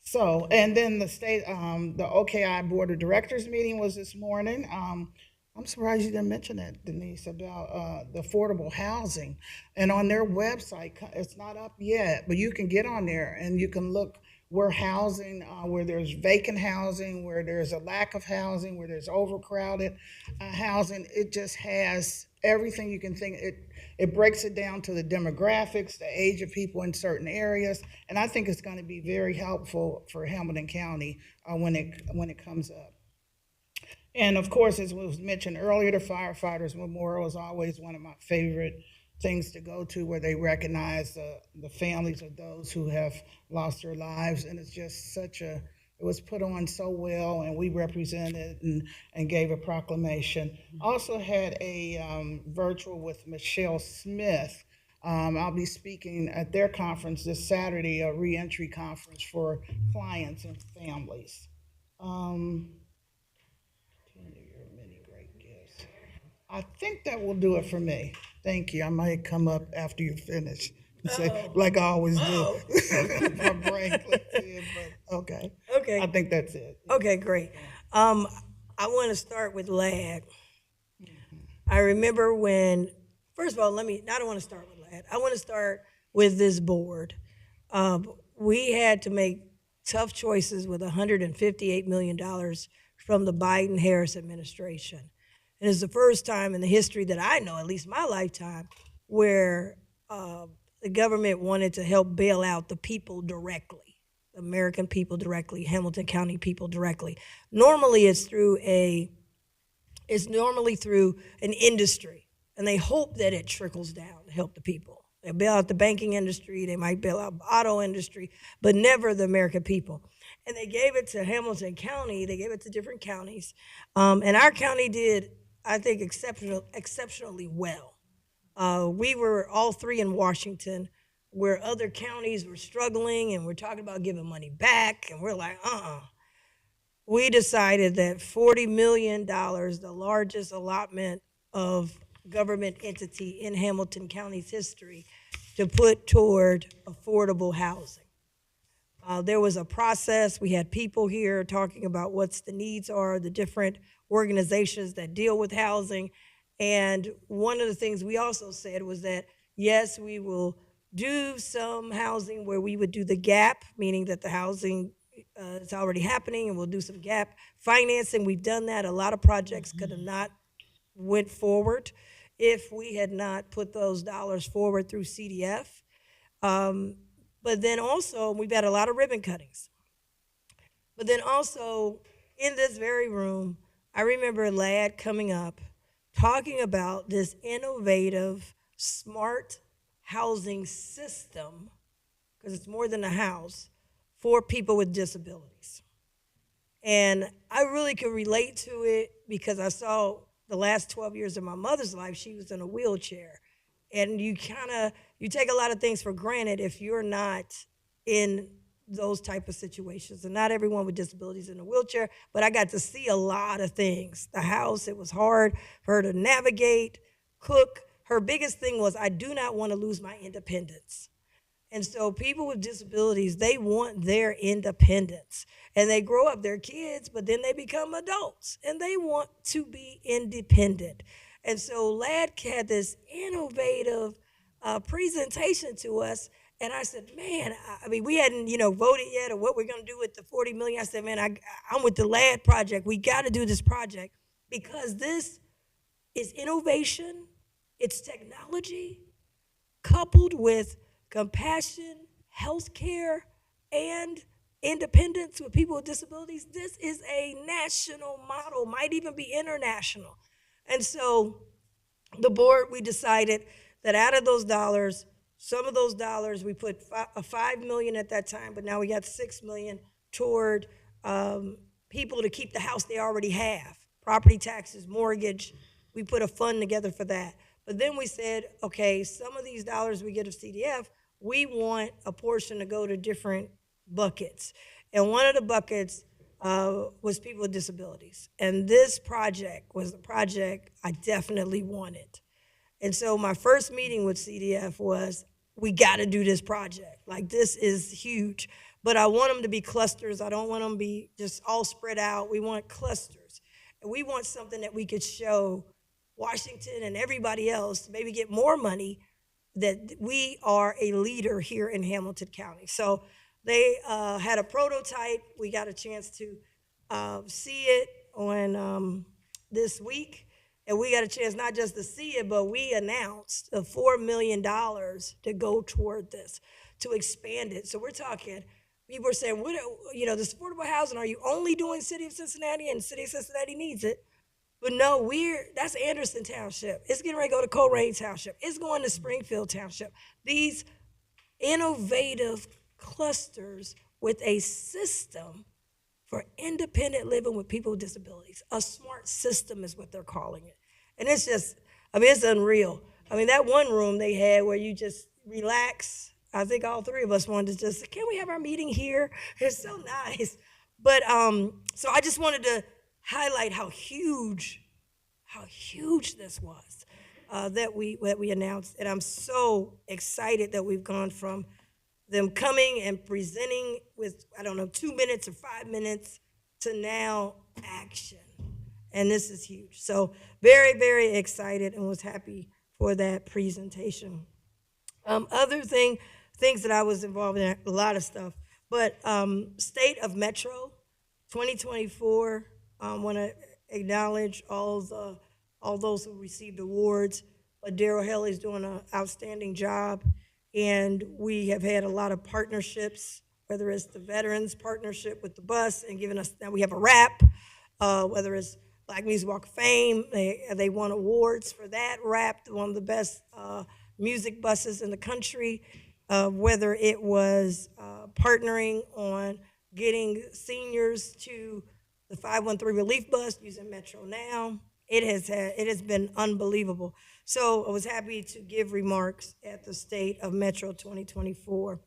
So, and then the OKI Board of Directors meeting was this morning. I'm surprised you didn't mention that, Denise, about the affordable housing. And on their website, it's not up yet, but you can get on there and you can look where housing, where there's vacant housing, where there's a lack of housing, where there's overcrowded housing. It just has everything you can think. It breaks it down to the demographics, the age of people in certain areas, and I think it's going to be very helpful for Hamilton County when it comes up. And of course, as was mentioned earlier, the Firefighters Memorial is always one of my favorite things to go to, where they recognize the families of those who have lost their lives. And it's just it was put on so well, and we represented and gave a proclamation. Also had a virtual with Michelle Smith. I'll be speaking at their conference this Saturday, a reentry conference for clients and families. I think that will do it for me. Thank you. I might come up after you finish and say, like I always do. My brain clicks in, but okay. Okay. I think that's it. Okay, great. I want to start with LAD. I remember when, first of all, I don't want to start with LAD. I want to start with this board. We had to make tough choices with $158 million from the Biden-Harris administration. And it's the first time in the history that I know, at least my lifetime, where the government wanted to help bail out the people directly, the American people directly, Hamilton County people directly. Normally it's through an industry, and they hope that it trickles down to help the people. They bail out the banking industry, they might bail out the auto industry, but never the American people. And they gave it to Hamilton County, they gave it to different counties, and our county did, I think, exceptionally well. We were all three in Washington, where other counties were struggling and we're talking about giving money back, and we're like, We decided that $40 million, the largest allotment of government entity in Hamilton County's history, to put toward affordable housing. There was a process. We had people here talking about what's the needs are, the different organizations that deal with housing. And one of the things we also said was that, yes, we will do some housing where we would do the gap, meaning that the housing is already happening, and we'll do some gap financing. We've done that. A lot of projects could have not went forward if we had not put those dollars forward through CDF. But then also, we've had a lot of ribbon cuttings. But then also, in this very room, I remember LAD coming up, talking about this innovative, smart housing system, because it's more than a house, for people with disabilities. And I really could relate to it because I saw the last 12 years of my mother's life, she was in a wheelchair. And you take a lot of things for granted if you're not in those type of situations. And not everyone with disabilities in a wheelchair, but I got to see a lot of things. The house, it was hard for her to navigate, cook. Her biggest thing was, I do not want to lose my independence. And so people with disabilities, they want their independence. And they grow up, they're kids, but then they become adults. And they want to be independent. And so LAD had this innovative presentation to us. And I said, man, I mean, we hadn't, voted yet or what we're going to do with the $40 million. I said, man, I'm with the LAD project. We got to do this project because this is innovation. It's technology coupled with compassion, healthcare, and independence with people with disabilities. This is a national model, might even be international. And so the board, we decided that out of those dollars, some of those dollars, we put $5 million at that time, but now we got $6 million toward people to keep the house they already have, property taxes, mortgage. We put a fund together for that. But then we said, okay, some of these dollars we get of CDF, we want a portion to go to different buckets. And one of the buckets was people with disabilities. And this project was the project I definitely wanted. And so my first meeting with CDF was, we got to do this project. Like, this is huge. But I want them to be clusters. I don't want them to be just all spread out. We want clusters. And we want something that we could show Washington and everybody else, maybe get more money, that we are a leader here in Hamilton County. So they had a prototype. We got a chance to see it on this week. And we got a chance not just to see it, but we announced the $4 million to go toward this, to expand it. So we're talking, people are saying, this affordable housing, are you only doing City of Cincinnati, and City of Cincinnati needs it? But no, that's Anderson Township. It's getting ready to go to Coleraine Township. It's going to Springfield Township. These innovative clusters with a system for independent living with people with disabilities. A smart system is what they're calling it. And it's just, it's unreal. That one room they had where you just relax. I think all three of us wanted to just, can we have our meeting here? It's so nice. But so I just wanted to highlight how huge this was that we announced. And I'm so excited that we've gone from them coming and presenting with, 2 minutes or 5 minutes to now action. And this is huge. So very, very excited and was happy for that presentation. Other things that I was involved in, a lot of stuff, but State of Metro 2024, want to acknowledge all those who received awards. Daryl Haley's doing an outstanding job. And we have had a lot of partnerships, whether it's the Veterans Partnership with the bus and giving us, now we have a wrap, whether it's Black Music Walk of Fame, they won awards for that wrap, one of the best music buses in the country, whether it was partnering on getting seniors to the 513 relief bus using Metro Now. It has been unbelievable. So I was happy to give remarks at the State of Metro 2024.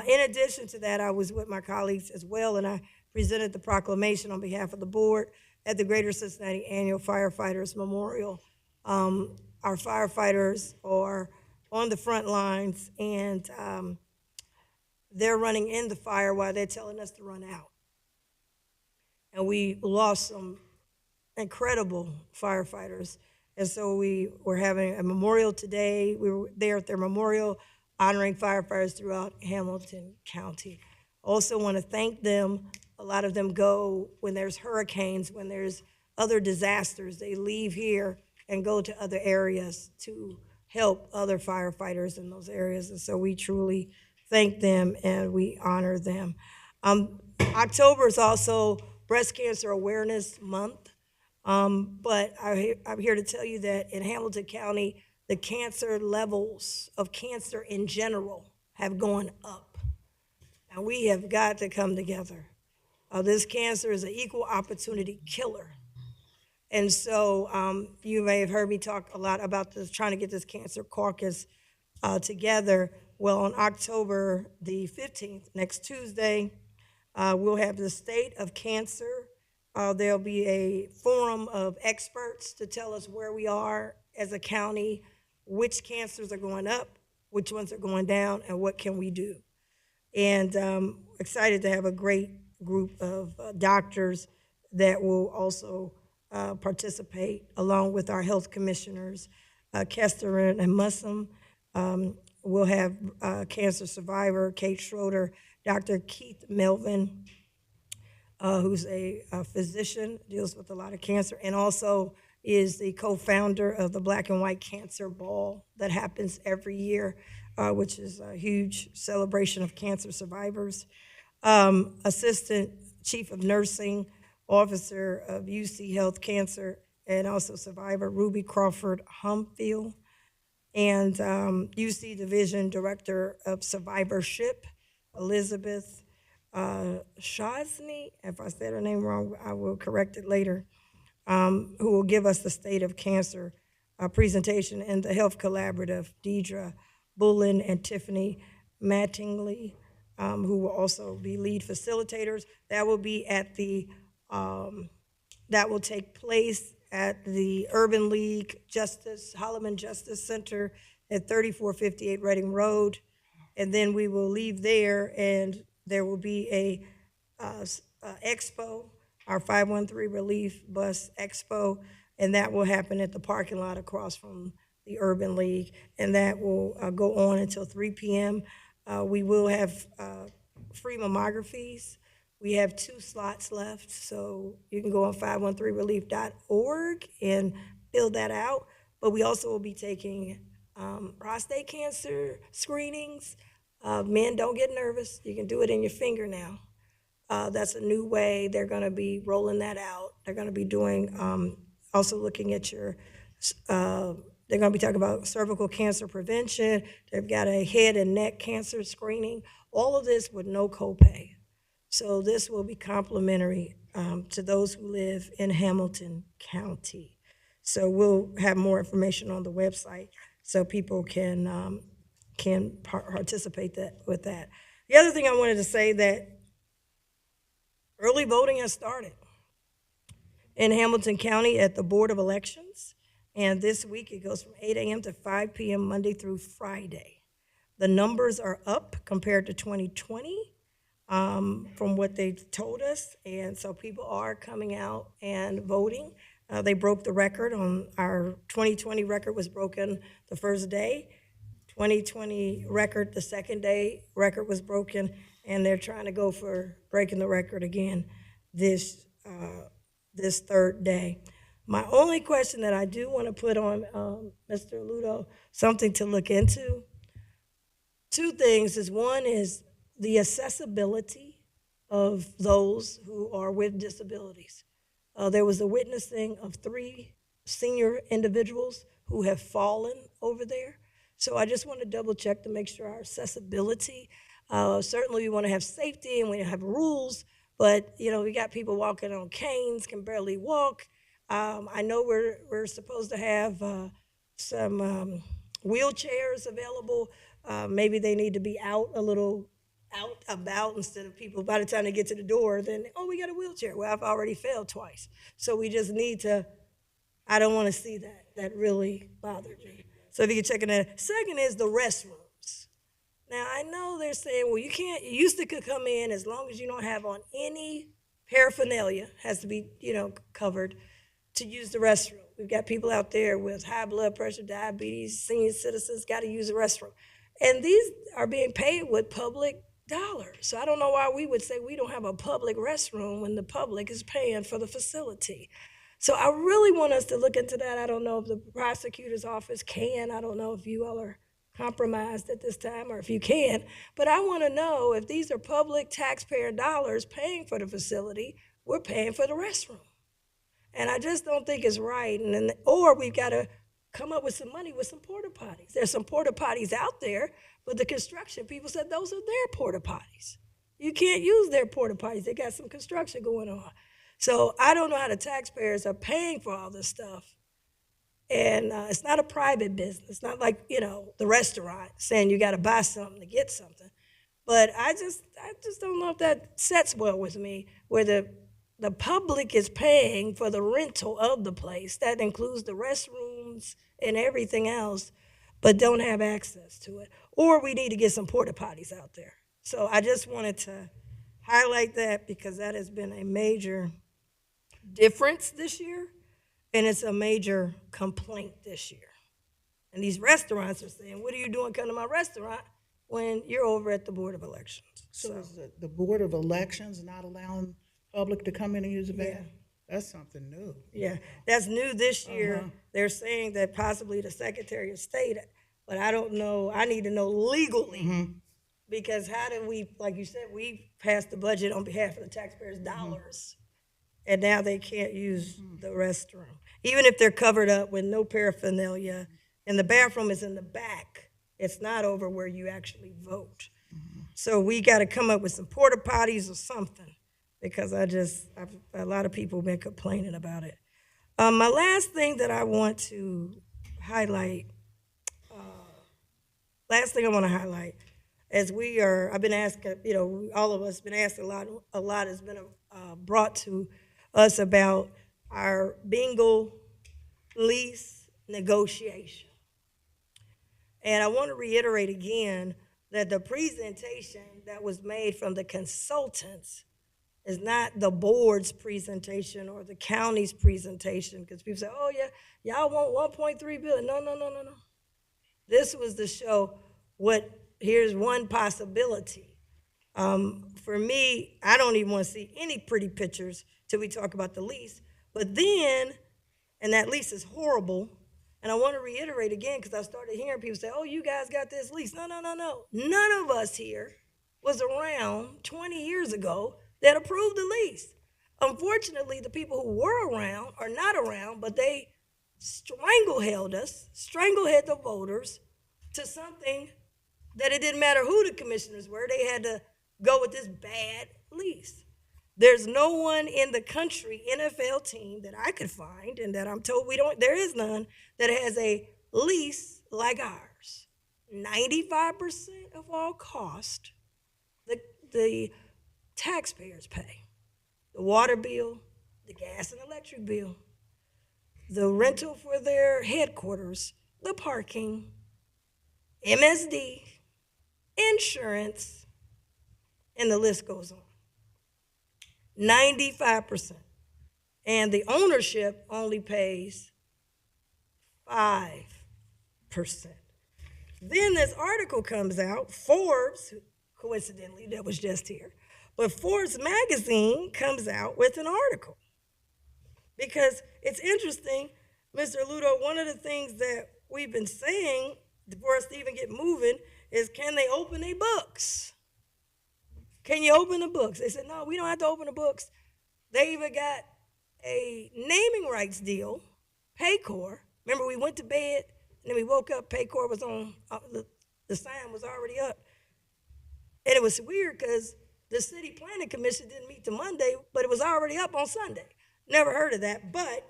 In addition to that, I was with my colleagues as well, and I presented the proclamation on behalf of the board at the Greater Cincinnati Annual Firefighters Memorial. Our firefighters are on the front lines, and they're running in the fire while they're telling us to run out. And we lost some incredible firefighters. And so we were having a memorial today. We were there at their memorial honoring firefighters throughout Hamilton County. Also want to thank them. A lot of them go when there's hurricanes, when there's other disasters. They leave here and go to other areas to help other firefighters in those areas. And so we truly thank them and we honor them. October is also Breast Cancer Awareness Month. But I'm here to tell you that in Hamilton County, the cancer levels of cancer in general have gone up. and we have got to come together. This cancer is an equal opportunity killer. And so you may have heard me talk a lot about this, trying to get this cancer caucus together. Well, on October the 15th, next Tuesday, we'll have the state of cancer. There'll be a forum of experts to tell us where we are as a county, which cancers are going up, which ones are going down, and what can we do. And excited to have a great group of doctors that will also participate, along with our health commissioners, Kester and Mussum. We'll have cancer survivor Kate Schroeder, Dr. Keith Melvin, who's a physician, deals with a lot of cancer, and also is the co-founder of the Black and White Cancer Ball that happens every year, which is a huge celebration of cancer survivors. Assistant Chief of Nursing, Officer of UC Health Cancer, and also survivor Ruby Crawford Humfield, and UC Division Director of Survivorship, Elizabeth Shosny. If I said her name wrong, I will correct it later, who will give us the state of cancer presentation, and the Health Collaborative, Deidre Bullen and Tiffany Mattingly, who will also be lead facilitators. That will be at the, that will take place at the Urban League Holloman Justice Center at 3458 Reading Road. And then we will leave there, and there will be a expo, our 513 Relief Bus Expo, and that will happen at the parking lot across from the Urban League, and that will go on until 3 p.m. We will have free mammographies. We have 2 slots left, so you can go on 513relief.org and fill that out. But we also will be taking prostate cancer screenings. Men, don't get nervous. You can do it in your finger now. That's a new way. They're going to be rolling that out. They're going to be doing, also looking at your, they're going to be talking about cervical cancer prevention. They've got a head and neck cancer screening. All of this with no copay. So this will be complimentary to those who live in Hamilton County. So we'll have more information on the website so people can participate with that. The other thing I wanted to say, that early voting has started in Hamilton County at the Board of Elections. And this week it goes from 8 a.m. to 5 p.m. Monday through Friday. The numbers are up compared to 2020 from what they told us. And so people are coming out and voting. They broke the record on our 2020 record was broken the first day. 2020 record, the second day record was broken, and they're trying to go for breaking the record again this third day. My only question that I do want to put on Mr. Ludo, something to look into, 2 things is, one is the accessibility of those who are with disabilities. There was a witnessing of 3 senior individuals who have fallen over there. So I just want to double check to make sure our accessibility, certainly we want to have safety and we have rules, but we got people walking on canes, can barely walk. I know we're supposed to have some wheelchairs available. Maybe they need to be out about instead of people, by the time they get to the door, then, oh, we got a wheelchair. Well, I've already failed twice. So we just need to, I don't want to see that. That really bothered me. So if you can check it out. Second is the restrooms. Now, I know they're saying, well, you used to could come in as long as you don't have on any paraphernalia, has to be, covered, to use the restroom. We've got people out there with high blood pressure, diabetes, senior citizens, got to use the restroom. And these are being paid with public dollars. So I don't know why we would say we don't have a public restroom when the public is paying for the facility. So I really want us to look into that. I don't know if the prosecutor's office can. I don't know if you all are compromised at this time or if you can. But I want to know if these are public taxpayer dollars paying for the facility, we're paying for the restroom. And I just don't think it's right. Or we've got to come up with some money with some porta potties. There's some porta potties out there, but the construction people said those are their porta potties. You can't use their porta potties. They got some construction going on. So I don't know how the taxpayers are paying for all this stuff. And it's not a private business. It's not like, the restaurant saying you got to buy something to get something. But I just don't know if that sets well with me, where the public is paying for the rental of the place. That includes the restrooms and everything else, but don't have access to it. Or we need to get some porta potties out there. So I just wanted to highlight that because that has been a major difference this year, and it's a major complaint this year. And these restaurants are saying, what are you doing coming to my restaurant when you're over at the Board of Elections? So is the Board of Elections not allowing public to come in and use the bathroom? Yeah. That's something new. Yeah, that's new this year. They're saying that possibly the Secretary of State, but I don't know. I need to know legally because how do we, like you said, we passed the budget on behalf of the taxpayers' dollars, and now they can't use the restroom, even if they're covered up with no paraphernalia, and the bathroom is in the back. It's not over where you actually vote. So we got to come up with some porta potties or something, because a lot of people have been complaining about it. My last thing that I want to highlight, as I've been asked, all of us been asked a lot has been brought to us about our bingo lease negotiation. And I want to reiterate again that the presentation that was made from the consultants is not the board's presentation or the county's presentation, because people say, oh yeah, y'all want 1.3 billion. No. This was to show here's one possibility. For me, I don't even want to see any pretty pictures till we talk about the lease. But then, and that lease is horrible, and I want to reiterate again, because I started hearing people say, oh, you guys got this lease. No. None of us here was around 20 years ago that approved the lease. Unfortunately, the people who were around are not around, but they strangled the voters to something that it didn't matter who the commissioners were. They had to go with this bad lease. There's no one in the country, NFL team, that I could find, and that I'm told there is none, that has a lease like ours. 95% of all cost, the taxpayers pay. The water bill, the gas and electric bill, the rental for their headquarters, the parking, MSD, insurance, and the list goes on. 95%. And the ownership only pays 5%. Then this article comes out, Forbes, coincidentally, that was just here, but Forbes magazine comes out with an article. Because it's interesting, Mr. Ludo, one of the things that we've been saying for us to even get moving is, can they open their books? Can you open the books? They said, no, we don't have to open the books. They even got a naming rights deal, Paycor. Remember, we went to bed, and then we woke up, Paycor was on, the sign was already up. And it was weird because the City Planning Commission didn't meet till Monday, but it was already up on Sunday. Never heard of that. But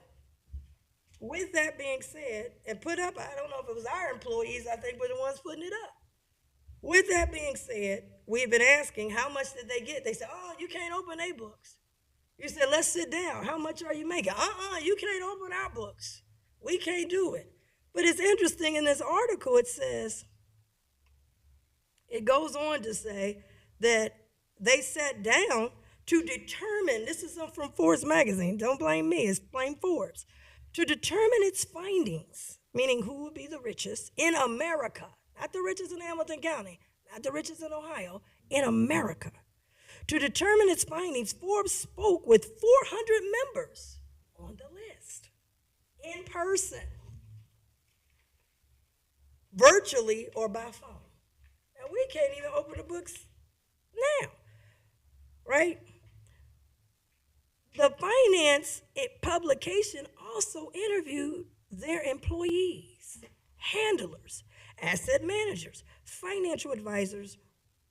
with that being said, and put up, I don't know if it was our employees, I think were the ones putting it up. With that being said, we've been asking, how much did they get? They said, oh, you can't open their books. You said, let's sit down. How much are you making? You can't open our books. We can't do it. But it's interesting, in this article, it goes on to say that they sat down to determine, this is from Forbes magazine, don't blame me, it's blame Forbes, to determine its findings, meaning who would be the richest in America. Not the richest in Hamilton County, not the richest in Ohio, in America. To determine its findings, Forbes spoke with 400 members on the list, in person, virtually or by phone. Now, we can't even open the books now, right? The finance publication also interviewed their employees, handlers, asset managers, financial advisors,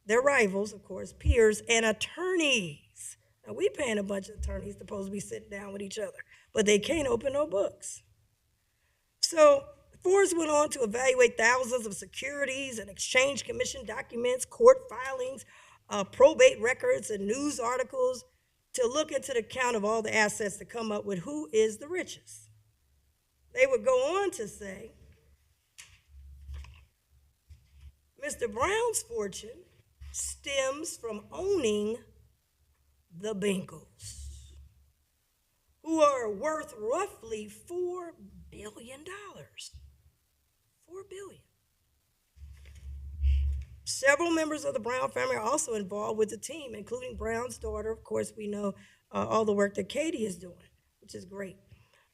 their rivals, of course, peers, and attorneys. Now, we paying a bunch of attorneys supposed to be sitting down with each other, but they can't open no books. So Forbes went on to evaluate thousands of securities and exchange commission documents, court filings, probate records, and news articles to look into the count of all the assets to come up with who is the richest. They would go on to say, Mr. Brown's fortune stems from owning the Bengals, who are worth roughly $4 billion. $4 billion. Several members of the Brown family are also involved with the team, including Brown's daughter. Of course, we know all the work that Katie is doing, which is great.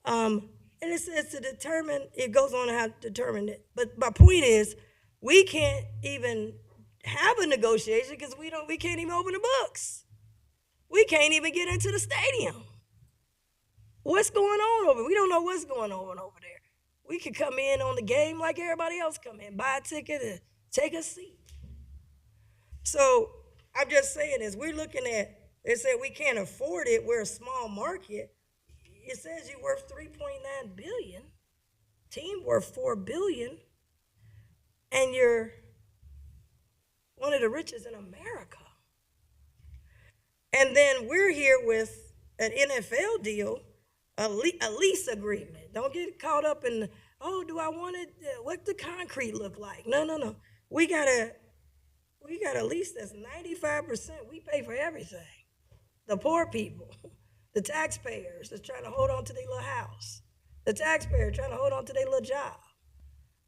And it says to determine, it goes on how to determine it. But my point is, we can't even have a negotiation because we can't even open the books. We can't even get into the stadium. What's going on over there? We don't know what's going on over there. We could come in on the game like everybody else come in, buy a ticket and take a seat. So I'm just saying, as we're looking at, they said we can't afford it, we're a small market. It says you're worth $3.9 billion, team worth $4 billion, and you're one of the richest in America. And then we're here with an NFL deal, a lease agreement. Don't get caught up in, oh, do I want it? What the concrete look like? No. We got a lease that's 95%. We pay for everything. The poor people, the taxpayers that's trying to hold on to their little house, the taxpayer trying to hold on to their little job,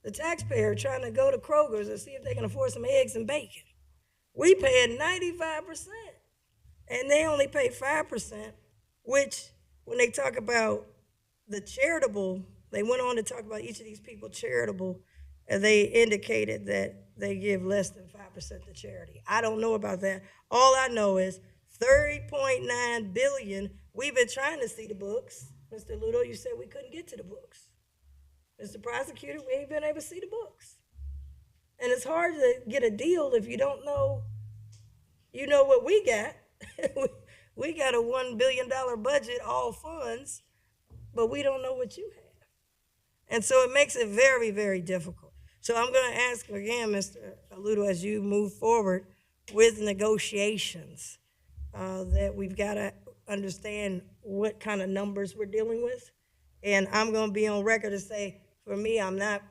the taxpayer trying to go to Kroger's and see if they can afford some eggs and bacon. We paying 95%, and they only pay 5%, which when they talk about the charitable, they went on to talk about each of these people charitable, and they indicated that they give less than 5% to charity. I don't know about that. All I know is $30.9 billion. We've been trying to see the books. Mr. Ludo, you said we couldn't get to the books. Mr. Prosecutor, we ain't been able to see the books. And it's hard to get a deal if you don't know, you know what we got. We got a $1 billion budget, all funds, but we don't know what you have. And so it makes it very, very difficult. So I'm going to ask again, Mr. Ludo, as you move forward with negotiations, that we've got to understand what kind of numbers we're dealing with. And I'm going to be on record to say, for me, I'm not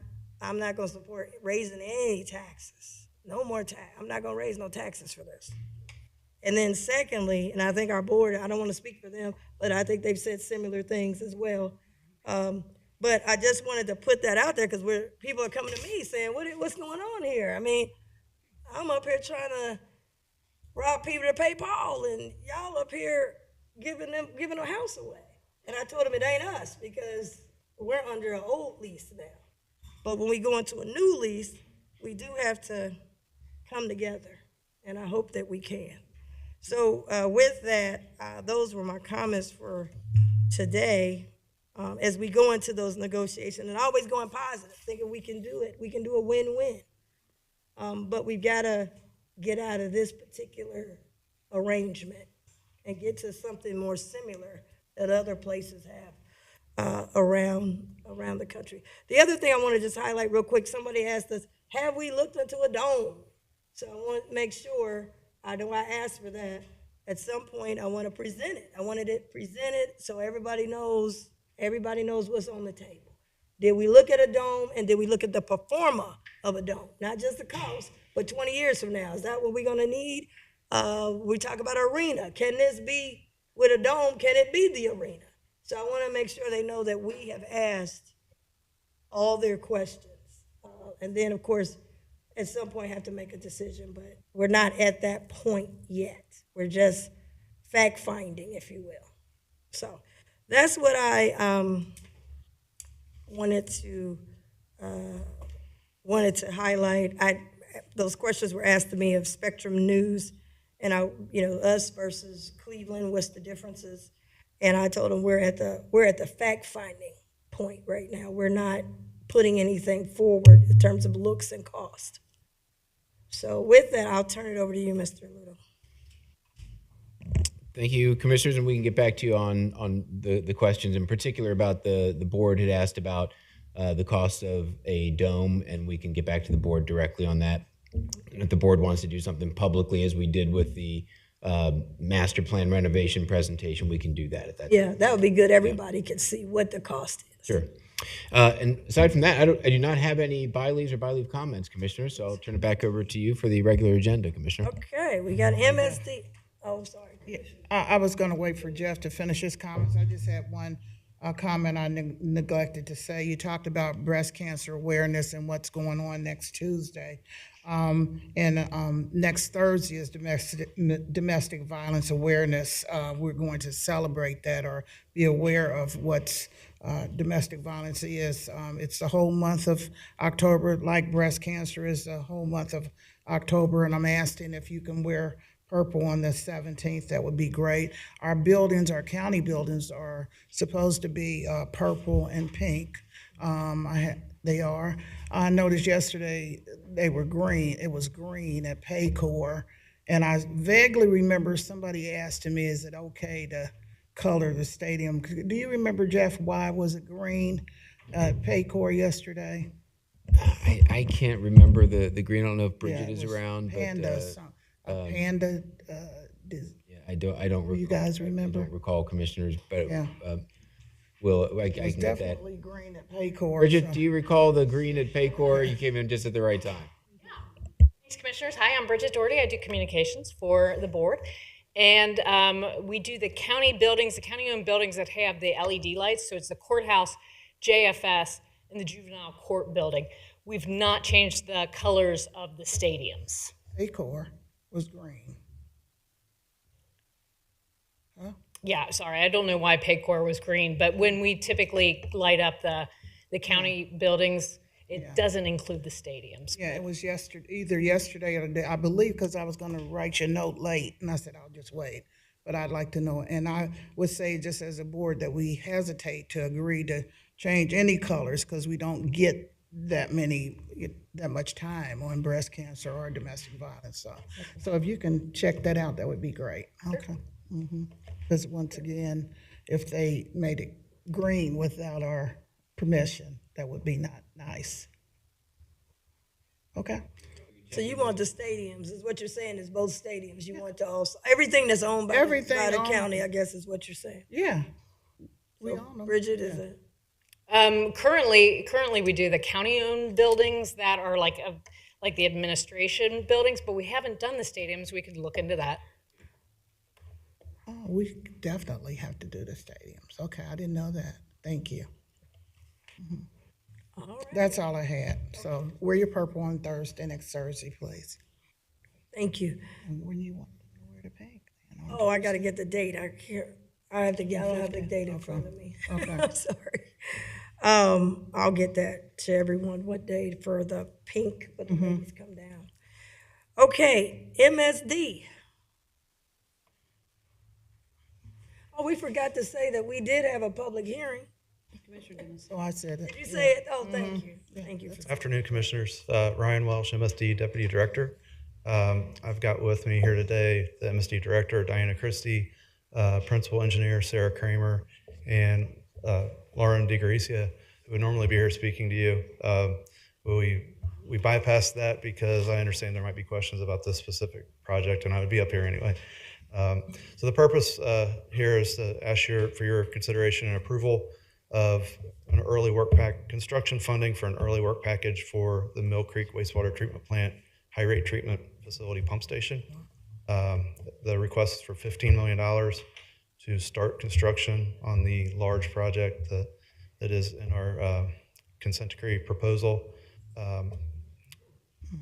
going to support raising any taxes. No more tax. I'm not going to raise no taxes for this. And then secondly, and I think our board, I don't want to speak for them, but I think they've said similar things as well. But I just wanted to put that out there because people are coming to me saying, what's going on here? I mean, I'm up here trying to rob people to pay Paul, and y'all up here giving a house away. And I told them it ain't us because we're under an old lease now. But when we go into a new lease, we do have to come together, and I hope that we can. So with that, those were my comments for today. As we go into those negotiations, and always going positive, thinking we can do it. We can do a win-win. But we've got to get out of this particular arrangement and get to something more similar that other places have around the country. The other thing I want to just highlight real quick, somebody asked us, have we looked into a dome? So I want to make sure, I know I asked for that. At some point, I want to present it. I wanted it presented so everybody knows what's on the table. Did we look at a dome, and did we look at the performer of a dome? Not just the cost, but 20 years from now. Is that what we're going to need? We talk about arena. Can this be, with a dome, can it be the arena? So I want to make sure they know that we have asked all their questions. And then, of course, at some point have to make a decision, but we're not at that point yet. We're just fact-finding, if you will. So that's what I wanted to highlight. Those questions were asked to me of Spectrum News, and us versus Cleveland. What's the differences? And I told them we're at the fact-finding point right now. We're not putting anything forward in terms of looks and cost. So with that, I'll turn it over to you, Mr. Little. Thank you, Commissioners, and we can get back to you on the questions, in particular about the board had asked about the cost of a dome, and we can get back to the board directly on that. And if the board wants to do something publicly, as we did with the master plan renovation presentation, we can do that at that time. Yeah, that would be good. Everybody can see what the cost is. Sure. And aside from that, I do not have any by-leaves or by-leave comments, Commissioner, so I'll turn it back over to you for the regular agenda, Commissioner. Okay, we got MSD. Oh, sorry. Yeah, I was going to wait for Jeff to finish his comments. I just had one comment I neglected to say. You talked about breast cancer awareness and what's going on next Tuesday. And next Thursday is domestic violence awareness. We're going to celebrate that or be aware of what domestic violence is. It's the whole month of October, like breast cancer is the whole month of October, and I'm asking if you can wear purple on the 17th. That would be great. Our buildings, our county buildings, are supposed to be purple and pink. They are. I noticed yesterday they were green. It was green at Paycor, and I vaguely remember somebody asking me, "Is it okay to color the stadium?" Do you remember, Jeff? Why was it green at Paycor yesterday? I can't remember the green. I don't know if Bridget is around. Panda, Panda. Yeah, I don't. You guys remember? I don't recall, Commissioners, but Yeah. I can get that. Definitely green at Paycor. Bridget, do you recall the green at Paycor? You came in just at the right time. Thanks, Commissioners. Hi, I'm Bridget Doherty. I do communications for the board. And we do the county buildings, the county-owned buildings that have the LED lights. So it's the courthouse, JFS, and the juvenile court building. We've not changed the colors of the stadiums. Paycor was green. Huh? Yeah, sorry, I don't know why Paycor was green, but when we typically light up the county buildings, it doesn't include the stadiums. Yeah, it was either yesterday or today, I believe, because I was going to write your note late, and I said, I'll just wait. But I'd like to know, and I would say just as a board that we hesitate to agree to change any colors because we don't get that much time on breast cancer or domestic violence. So if you can check that out, that would be great. Okay. Because once again, if they made it green without our permission, that would be not nice. Okay. So you want the stadiums, is what you're saying, is both stadiums. You want to also, everything that's owned by the county, I guess is what you're saying. Yeah. We all know. Bridget, is it? Currently we do the county-owned buildings that are like the administration buildings, but we haven't done the stadiums. We could look into that. Oh, we definitely have to do the stadiums. Okay, I didn't know that. Thank you. All right. That's all I had. So wear your purple on next Thursday, please. Thank you. And when you want to wear the pink? Oh, I got to get the date. I don't have the date in front of me. Okay. I'm sorry. I'll get that to everyone. What day for the pink, but the ladies come down. Okay, MSD. Oh, we forgot to say that we did have a public hearing. Oh, I said it. Did you say it? Oh, thank you. Thank you. Afternoon, Commissioners. Ryan Welsh, MSD Deputy Director. I've got with me here today the MSD Director, Diana Christie, Principal Engineer, Sarah Kramer, and Lauren DeGaricia, who would normally be here speaking to you. We bypassed that because I understand there might be questions about this specific project, and I would be up here anyway. So the purpose here is to ask for your consideration and approval of an early work construction funding for an early work package for the Mill Creek Wastewater Treatment Plant High Rate Treatment Facility Pump Station. The request is for $15 million to start construction on the large project that is in our consent decree proposal.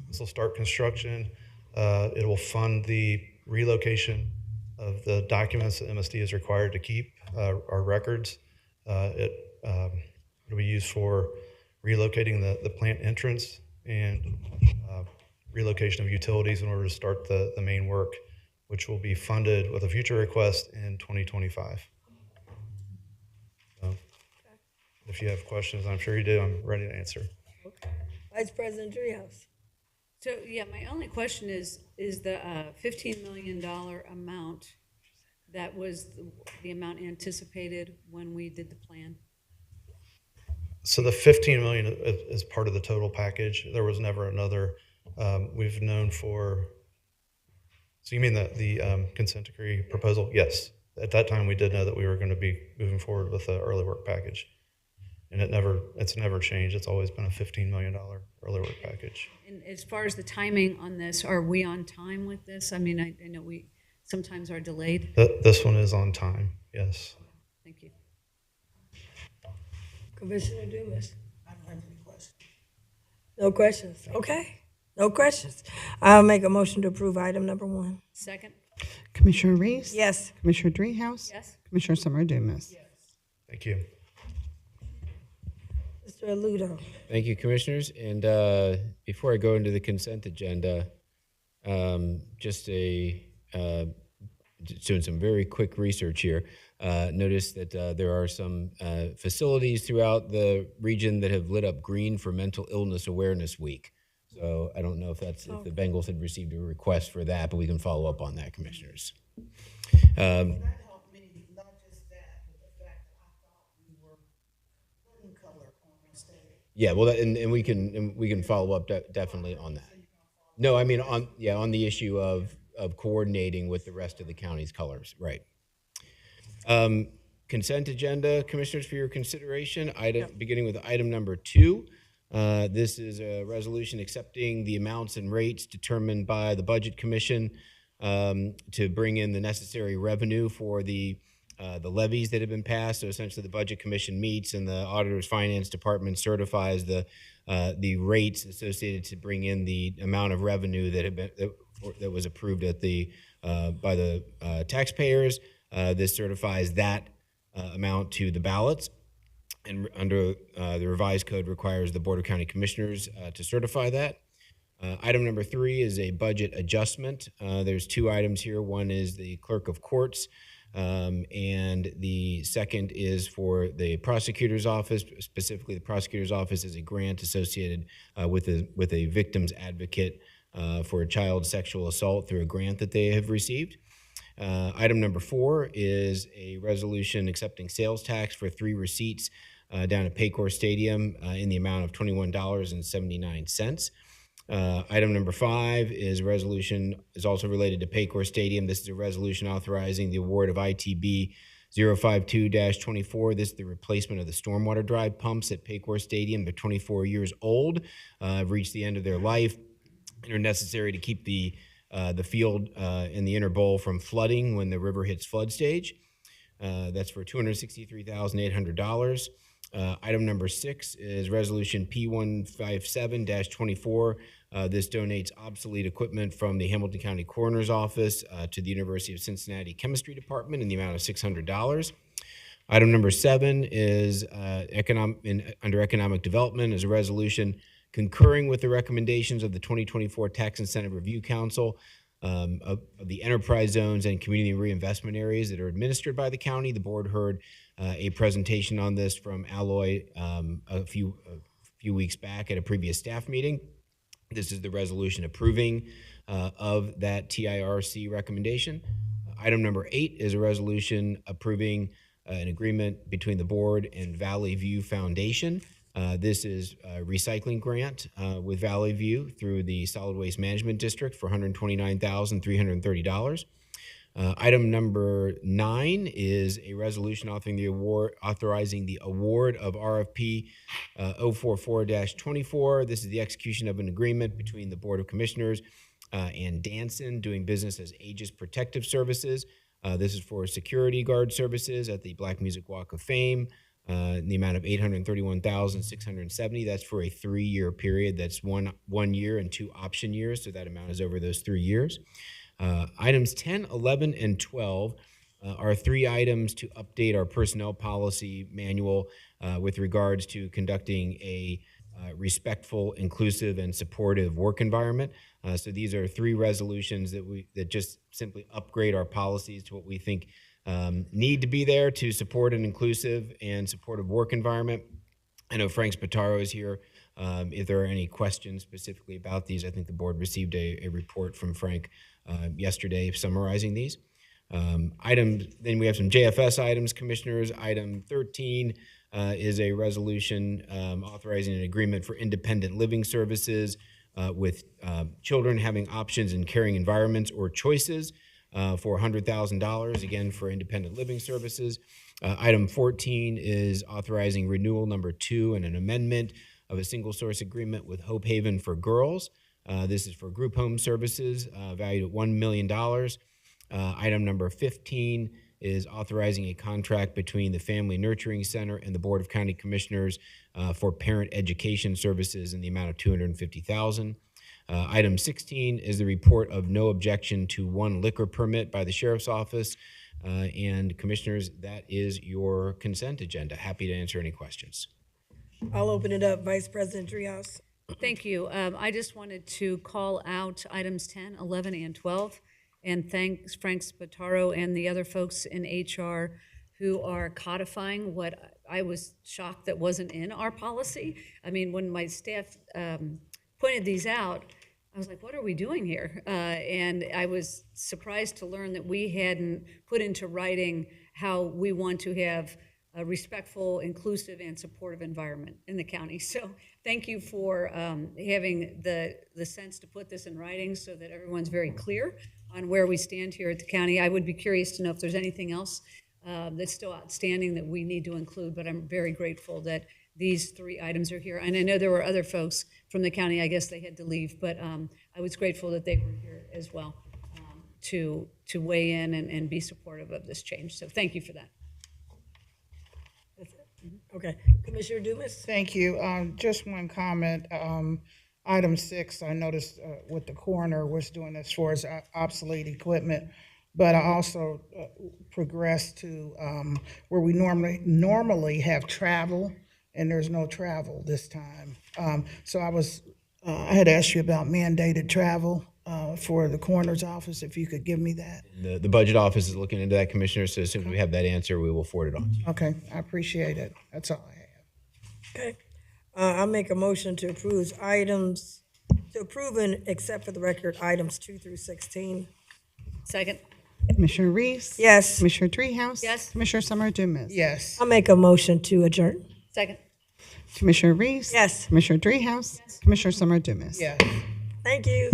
This will start construction. It will fund the relocation of the documents that MSD is required to keep, our records. It'll be used for relocating the plant entrance and relocation of utilities in order to start the main work, which will be funded with a future request in 2025. So, if you have questions, I'm sure you do, I'm ready to answer. Okay. Vice President Treehouse. So, yeah, my only question is the $15 million amount, that was the amount anticipated when we did the plan? So the 15 million is part of the total package. There was never another, we've known for, so you mean the consent decree proposal? Yes. At that time, we did know that we were going to be moving forward with the early work package. And it's never changed. It's always been a $15 million early work package. And as far as the timing on this, are we on time with this? I mean, I know we sometimes are delayed. This one is on time, yes. Thank you. Commissioner Dumas? I don't have any questions. No questions? Okay, no questions. I'll make a motion to approve item number 1. Second? Commissioner Reese? Yes. Commissioner Dreehouse? Yes. Commissioner Summer Dumas? Thank you. Mr. Aludo? Thank you, Commissioners. And before I go into the consent agenda, just doing some very quick research here. Notice that there are some facilities throughout the region that have lit up green for Mental Illness Awareness Week. So I don't know if the Bengals had received a request for that, but we can follow up on that, Commissioners. That helped me, not just that, but the fact that I thought we were putting color on our stage. Yeah, well, and we can follow up definitely on that. No, I mean on the issue of coordinating with the rest of the county's colors, right? Consent agenda, Commissioners, for your consideration. Beginning with item number 2. This is a resolution accepting the amounts and rates determined by the Budget Commission to bring in the necessary revenue for the levies that have been passed. So essentially, the Budget Commission meets, and the Auditor's Finance Department certifies the rates associated to bring in the amount of revenue that was approved at by the taxpayers. This certifies that amount to the ballots, and under the revised code requires the Board of County Commissioners to certify that. Item number 3 is a budget adjustment. There's 2 items here. One is the Clerk of Courts, and the second is for the Prosecutor's Office. Specifically, the Prosecutor's Office is a grant associated with a victim's advocate for a child sexual assault through a grant that they have received. Item number 4 is a resolution accepting sales tax for 3 receipts down at Paycor Stadium in the amount of $21.79. Item number 5 is a resolution is also related to Paycor Stadium. This is a resolution authorizing the award of ITB 052-24. This is the replacement of the stormwater drive pumps at Paycor Stadium. They're 24 years old, have reached the end of their life, and are necessary to keep the field in the inner bowl from flooding when the river hits flood stage. That's for $263,800. Item number 6 is resolution P157-24. This donates obsolete equipment from the Hamilton County Coroner's Office to the University of Cincinnati Chemistry Department in the amount of $600. Item number 7 is under economic development is a resolution concurring with the recommendations of the 2024 Tax Incentive Review Council of the enterprise zones and community reinvestment areas that are administered by the county. The board heard a presentation on this from Alloy a few weeks back at a previous staff meeting. This is the resolution approving of that TIRC recommendation. Item number 8 is a resolution approving an agreement between the board and Valley View Foundation. This is a recycling grant with Valley View through the Solid Waste Management District for $129,330. Item number 9 is a resolution authorizing the award of RFP 044-24. This is the execution of an agreement between the Board of Commissioners and Danson, doing business as Aegis Protective Services. This is for security guard services at the Black Music Walk of Fame. In the amount of $831,670. That's for a 3-year period. That's one year and 2 option years, so that amount is over those 3 years. Items 10, 11, and 12 are 3 items to update our personnel policy manual with regards to conducting a respectful, inclusive, and supportive work environment. So these are 3 resolutions that just simply upgrade our policies to what we think need to be there to support an inclusive and supportive work environment. I know Frank Spataro is here. If there are any questions specifically about these, I think the board received a report from Frank yesterday summarizing these. Then we have some JFS items, Commissioners. Item 13 is a resolution authorizing an agreement for independent living services with children having options in caring environments or choices for $100,000, again, for independent living services. Item 14 is authorizing renewal number 2 and an amendment of a single source agreement with Hope Haven for Girls. This is for group home services valued at $1 million. Item number 15 is authorizing a contract between the Family Nurturing Center and the Board of County Commissioners for parent education services in the amount of $250,000. Item 16 is the report of no objection to one liquor permit by the Sheriff's Office. And Commissioners, that is your consent agenda. Happy to answer any questions. I'll open it up. Vice President Treehouse. Thank you. I just wanted to call out items 10, 11, and 12, and thank Frank Spataro and the other folks in HR who are codifying what I was shocked that wasn't in our policy. I mean, when my staff pointed these out, I was like, what are we doing here? And I was surprised to learn that we hadn't put into writing how we want to have a respectful, inclusive, and supportive environment in the county. So thank you for having the sense to put this in writing so that everyone's very clear on where we stand here at the county. I would be curious to know if there's anything else that's still outstanding that we need to include, but I'm very grateful that these 3 items are here. And I know there were other folks from the county, I guess they had to leave, but I was grateful that they were here as well to weigh in and be supportive of this change. So thank you for that. Okay. Commissioner Dumas? Thank you. Just one comment. Item 6, I noticed what the coroner was doing as far as obsolete equipment, but I also progressed to where we normally have travel, and there's no travel this time. So I had asked you about mandated travel for the coroner's office, if you could give me that. The budget office is looking into that, Commissioner, so as soon as we have that answer, we will forward it on to you. Okay, I appreciate it. That's all I have. Okay. I'll make a motion to approve and accept for the record items 2 through 16. Second. Commissioner Reese? Yes. Commissioner Treehouse? Yes. Commissioner Summer Dumas? Yes. I'll make a motion to adjourn. Second. Commissioner Reese? Yes. Commissioner Treehouse? Commissioner Summer Dumas? Yes. Thank you.